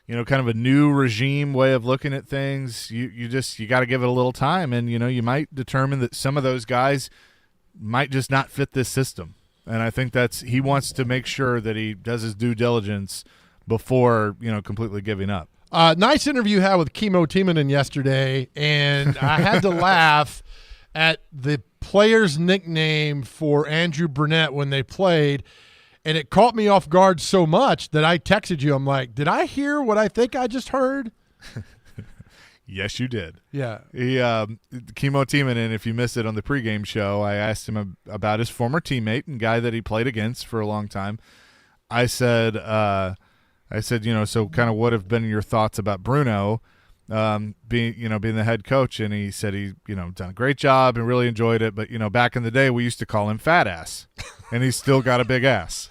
kind of a new regime way of looking at things. You got to give it a little time, and, you might determine that some of those guys might just not fit this system. And I think he wants to make sure that he does his due diligence before, completely giving up. Nice interview you had with Kimmo Timonen yesterday, and I had to laugh at the player's nickname for Andrew Burnett when they played, and it caught me off guard so much that I texted you. I'm like, did I hear what I think I just heard? Yes, you did. Yeah. Kimmo Timonen, if you missed it on the pregame show, I asked him about his former teammate and guy that he played against for a long time. I said, so kind of what have been your thoughts about Bruno being the head coach? And he said he, done a great job and really enjoyed it. But, back in the day, we used to call him Fat Ass, and he's still got a big ass.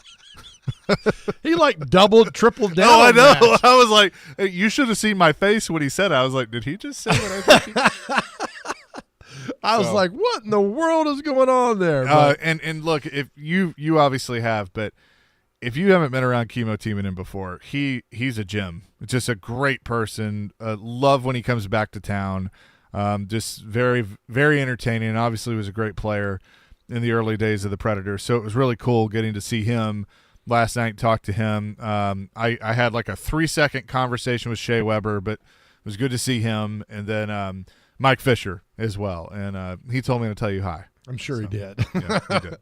He doubled, tripled down. Oh, I know. That. I was like, you should have seen my face when he said it. I was like, did he just say what I think? I was like, what in the world is going on there? And look, if you obviously have, but if you haven't been around Kimmo Timonen before, he's a gem. Just a great person. Love when he comes back to town. Just very, very entertaining. And obviously was a great player in the early days of the Predators. So it was really cool getting to see him last night, talk to him. I had like a 3-second conversation with Shea Weber, but it was good to see him. And then Mike Fisher as well. And he told me to tell you hi. I'm sure he did. Yeah, he did.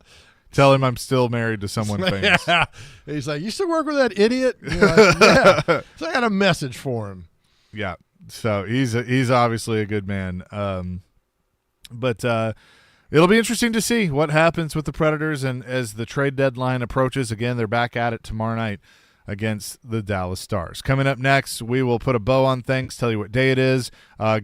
Tell him I'm still married to someone famous. Yeah. He's like, you still work with that idiot? Yeah. So I got a message for him. Yeah. So he's obviously a good man. But it'll be interesting to see what happens with the Predators, and as the trade deadline approaches, again, they're back at it tomorrow night against the Dallas Stars. Coming up next, we will put a bow on things, tell you what day it is,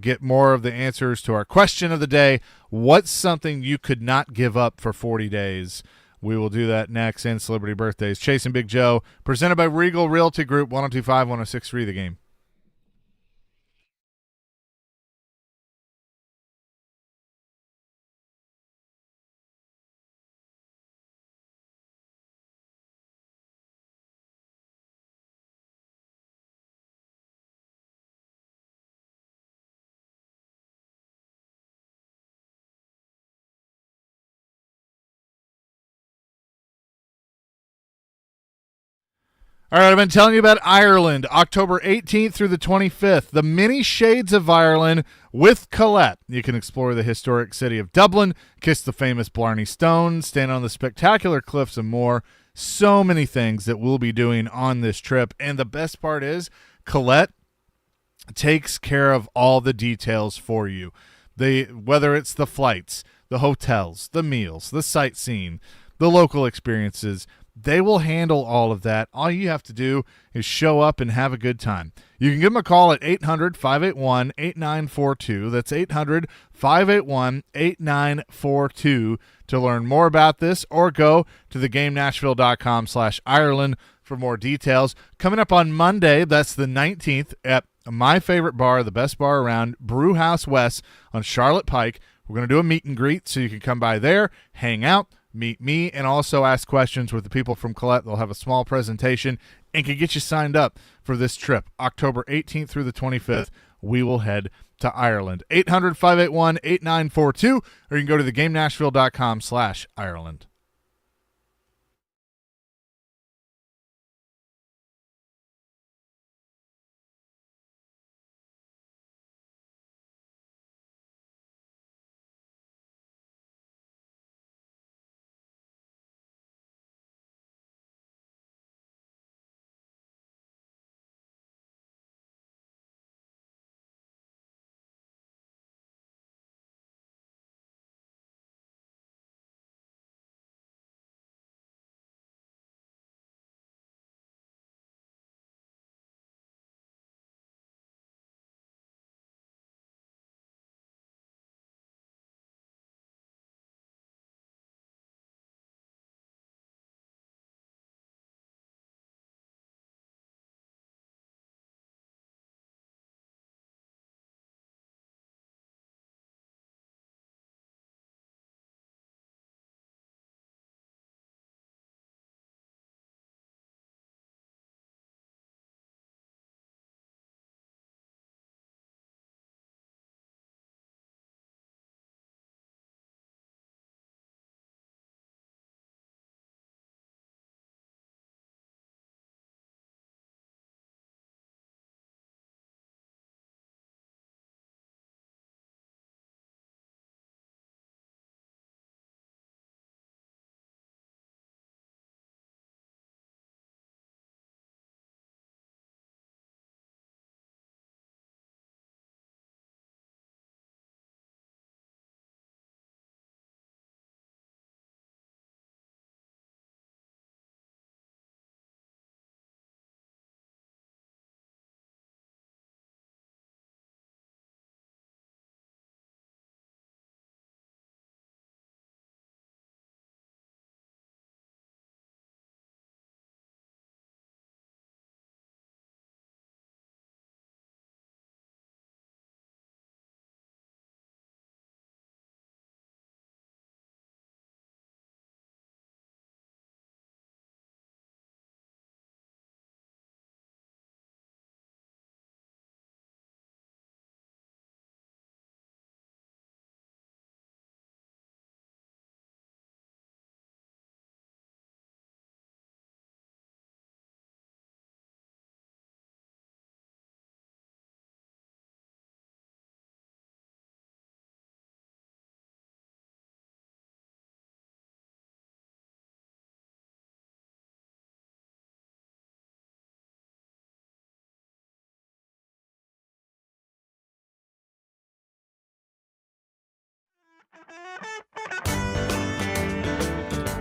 get more of the answers to our question of the day. What's something you could not give up for 40 days? We will do that next in Celebrity Birthdays. Chasing Big Joe, presented by Regal Realty Group, 102.5, 106.3 The Game. All right, I've been telling you about Ireland, October 18th through the 25th, the many shades of Ireland with Colette. You can explore the historic city of Dublin, kiss the famous Blarney Stone, stand on the spectacular cliffs, and more. So many things that we'll be doing on this trip. And the best part is Colette takes care of all the details for you. Whether it's the flights, the hotels, the meals, the sightseeing, the local experiences, They will handle all of that. All you have to do is show up and have a good time. You can give them a call at 800-581-8942. That's 800-581-8942 to learn more about this, or go to thegamenashville.com/Ireland for more details. Coming up on Monday, that's the 19th, at my favorite bar, the best bar around, Brew House West on Charlotte Pike. We're going to do a meet and greet, so you can come by there, hang out, meet me, and also ask questions with the people from Colette. They'll have a small presentation and can get you signed up for this trip. October 18th through the 25th, we will head to Ireland. 800-581-8942, or you can go to thegamenashville.com/Ireland.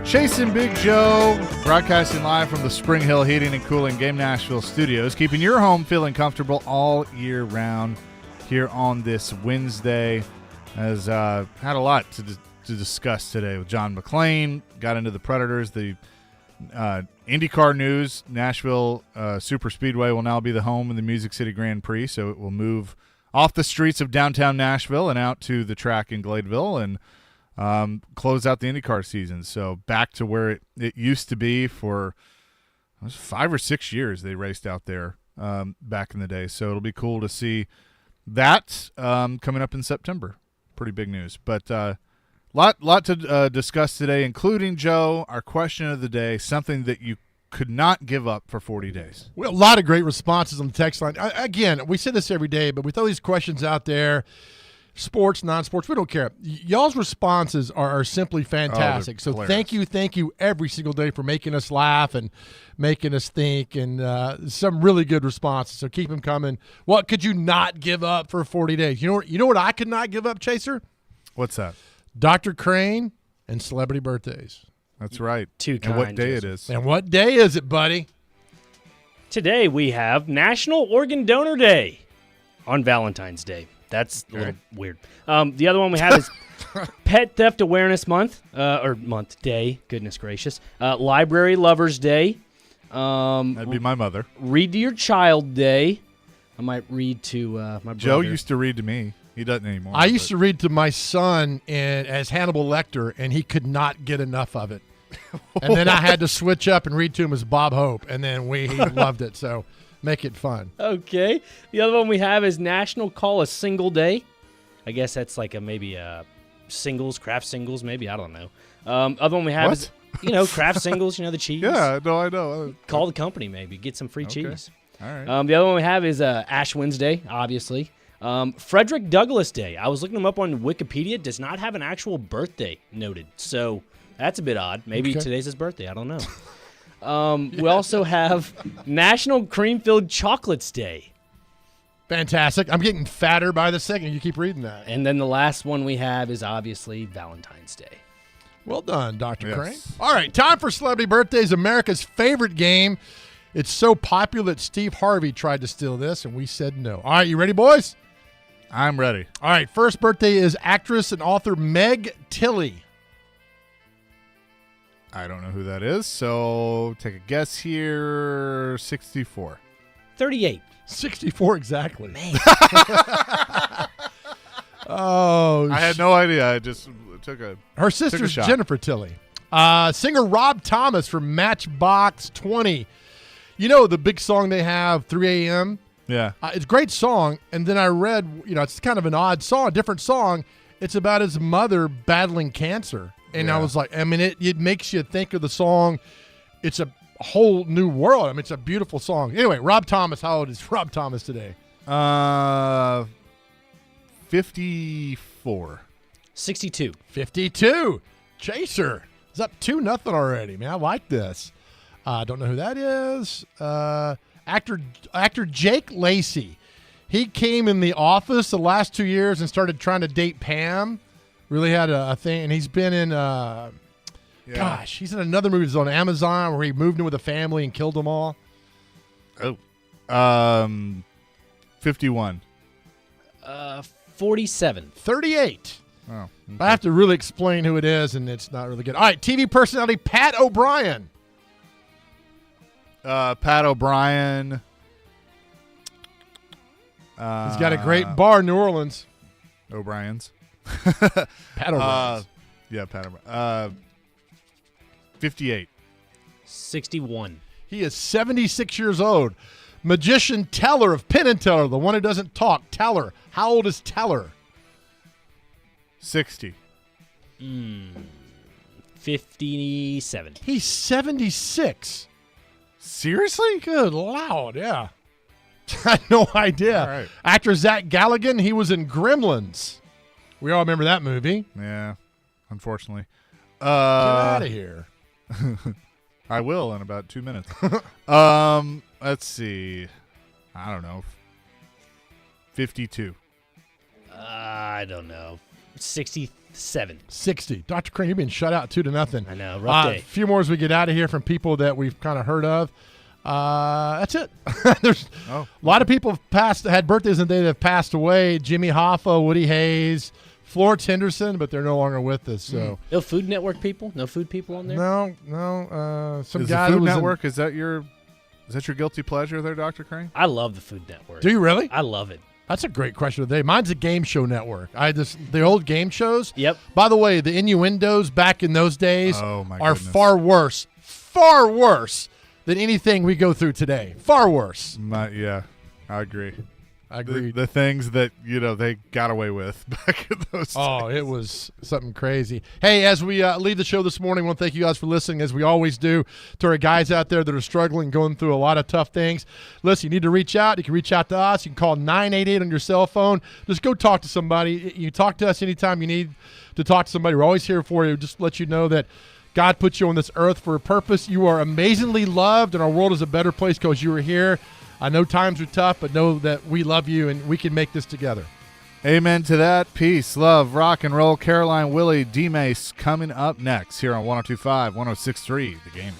Chase and Big Joe, broadcasting live from the Spring Hill Heating and Cooling Game Nashville studios, keeping your home feeling comfortable all year round here on this Wednesday. Has had a lot to discuss today with John McClain, got into the Predators, the IndyCar news. Nashville Super Speedway will now be the home of the Music City Grand Prix, so it will move off the streets of downtown Nashville and out to the track in Gladeville and close out the IndyCar season. So back to where it used to be for 5 or 6 years they raced out there back in the day. So it'll be cool to see that coming up in September. Pretty big news. But lot to discuss today, including, Joe, our question of the day, something that you could not give up for 40 days. Well, a lot of great responses on the text line. Again, we say this every day, but we throw these questions out there. Sports, non-sports, we don't care. Y'all's responses are simply fantastic. So thank you every single day for making us laugh and making us think, and some really good responses. So keep them coming. What could you not give up for 40 days? You know what I could not give up, Chaser? What's that? Dr. Crane and celebrity birthdays. That's right. Too And what kind, day Joseph. it is. And what day is it, buddy? Today we have National Organ Donor Day on Valentine's Day. That's a little weird. The other one we have is Pet Theft Awareness Month, day. Goodness gracious. Library Lovers Day. That'd be my mother. Read to Your Child Day. I might read to my brother. Joe used to read to me. He doesn't anymore. I used to read to my son as Hannibal Lecter, and he could not get enough of it. And then I had to switch up and read to him as Bob Hope, and then he loved it. So make it fun. Okay. The other one we have is National Call a Single Day. I guess that's like maybe singles, craft singles, maybe. I don't know. Other one we have is, craft singles, the cheese. Yeah, no, I know. Call the company maybe. Get some free Okay. cheese. All right. The other one we have is Ash Wednesday, obviously. Frederick Douglass Day. I was looking him up on Wikipedia. Does not have an actual birthday noted. So that's a bit odd. Maybe today's his birthday. I don't know. We also have National Cream-Filled Chocolates Day. Fantastic. I'm getting fatter by the second. You keep reading that. And then the last one we have is obviously Valentine's Day. Well done, Dr. Yes. Crane. All right, time for Celebrity Birthdays, America's favorite game. It's so popular that Steve Harvey tried to steal this, and we said no. All right, you ready, boys? I'm ready. All right, first birthday is actress and author Meg Tilly. I don't know who that is, so take a guess here. 64. 38. 64 exactly. Man. Oh, I had no idea. I just took a. her sister's shot. Jennifer Tilly. Singer Rob Thomas from Matchbox 20. You know the big song they have, 3 a.m.? Yeah. It's a great song. And then I read, it's kind of an odd song, a different song. It's about his mother battling cancer. And I Yeah. was like, it makes you think of the song. It's a whole new world. I mean, it's a beautiful song. Anyway, Rob Thomas, how old is Rob Thomas today? 54. 62. 52. Chaser is up 2-0 already, man. I like this. Don't know who that is. Actor Jake Lacey. He came in The Office the last 2 years and started trying to date Pam. Really had a thing. And he's been in, gosh, he's in another movie that's on Amazon where he moved in with a family and killed them all. Oh. 51. 47. 38. Oh. I have to really explain who it is, and it's not really good. All right, TV personality Pat O'Brien. Pat O'Brien. He's got a great bar in New Orleans. O'Brien's. Pat O'Brien. Yeah, Pat O'Brien. 58. 61. He is 76 years old. Magician Teller of Penn and Teller, the one who doesn't talk. Teller. How old is Teller? 60. 57. He's 76. Seriously? Good Lord, yeah. I had no idea. All right. Actor Zach Galligan, he was in Gremlins. We all remember that movie. Yeah, unfortunately. Get out of here. I will in about 2 minutes. Let's see. I don't know. 52. I don't know. 67. 60. Dr. Crane, you're being shut out 2-0. I know. Rough A day. few more as we get out of here from people that we've kind of heard of. That's it. There's a lot of people have had birthdays and they have passed away. Jimmy Hoffa, Woody Hayes, Florence Henderson, but they're no longer with us. So No Food Network people? No food people on there? no. Some Is guy the that Food was Network, is that your guilty pleasure there, Dr. Crane? I love the Food Network. Do you really? I love it. That's a great question of the day. Mine's a game show network. The old game shows. Yep. By the way, the innuendos back in those days Oh, my are goodness. far worse than anything we go through today. Far worse. Yeah, I agree. I agree. The things that, they got away with back in those Oh, days. it was something crazy. Hey, as we leave the show this morning, I want to thank you guys for listening, as we always do, to our guys out there that are struggling, going through a lot of tough things. Listen, you need to reach out. You can reach out to us. You can call 988 on your cell phone. Just go talk to somebody. You talk to us anytime you need to talk to somebody. We're always here for you. Just to let you know that God put you on this earth for a purpose. You are amazingly loved, and our world is a better place because you are here. I know times are tough, but know that we love you and we can make this together. Amen to that. Peace, love, rock and roll. Caroline, Willie, D-Mace coming up next here on 102.5, 106.3, The Game.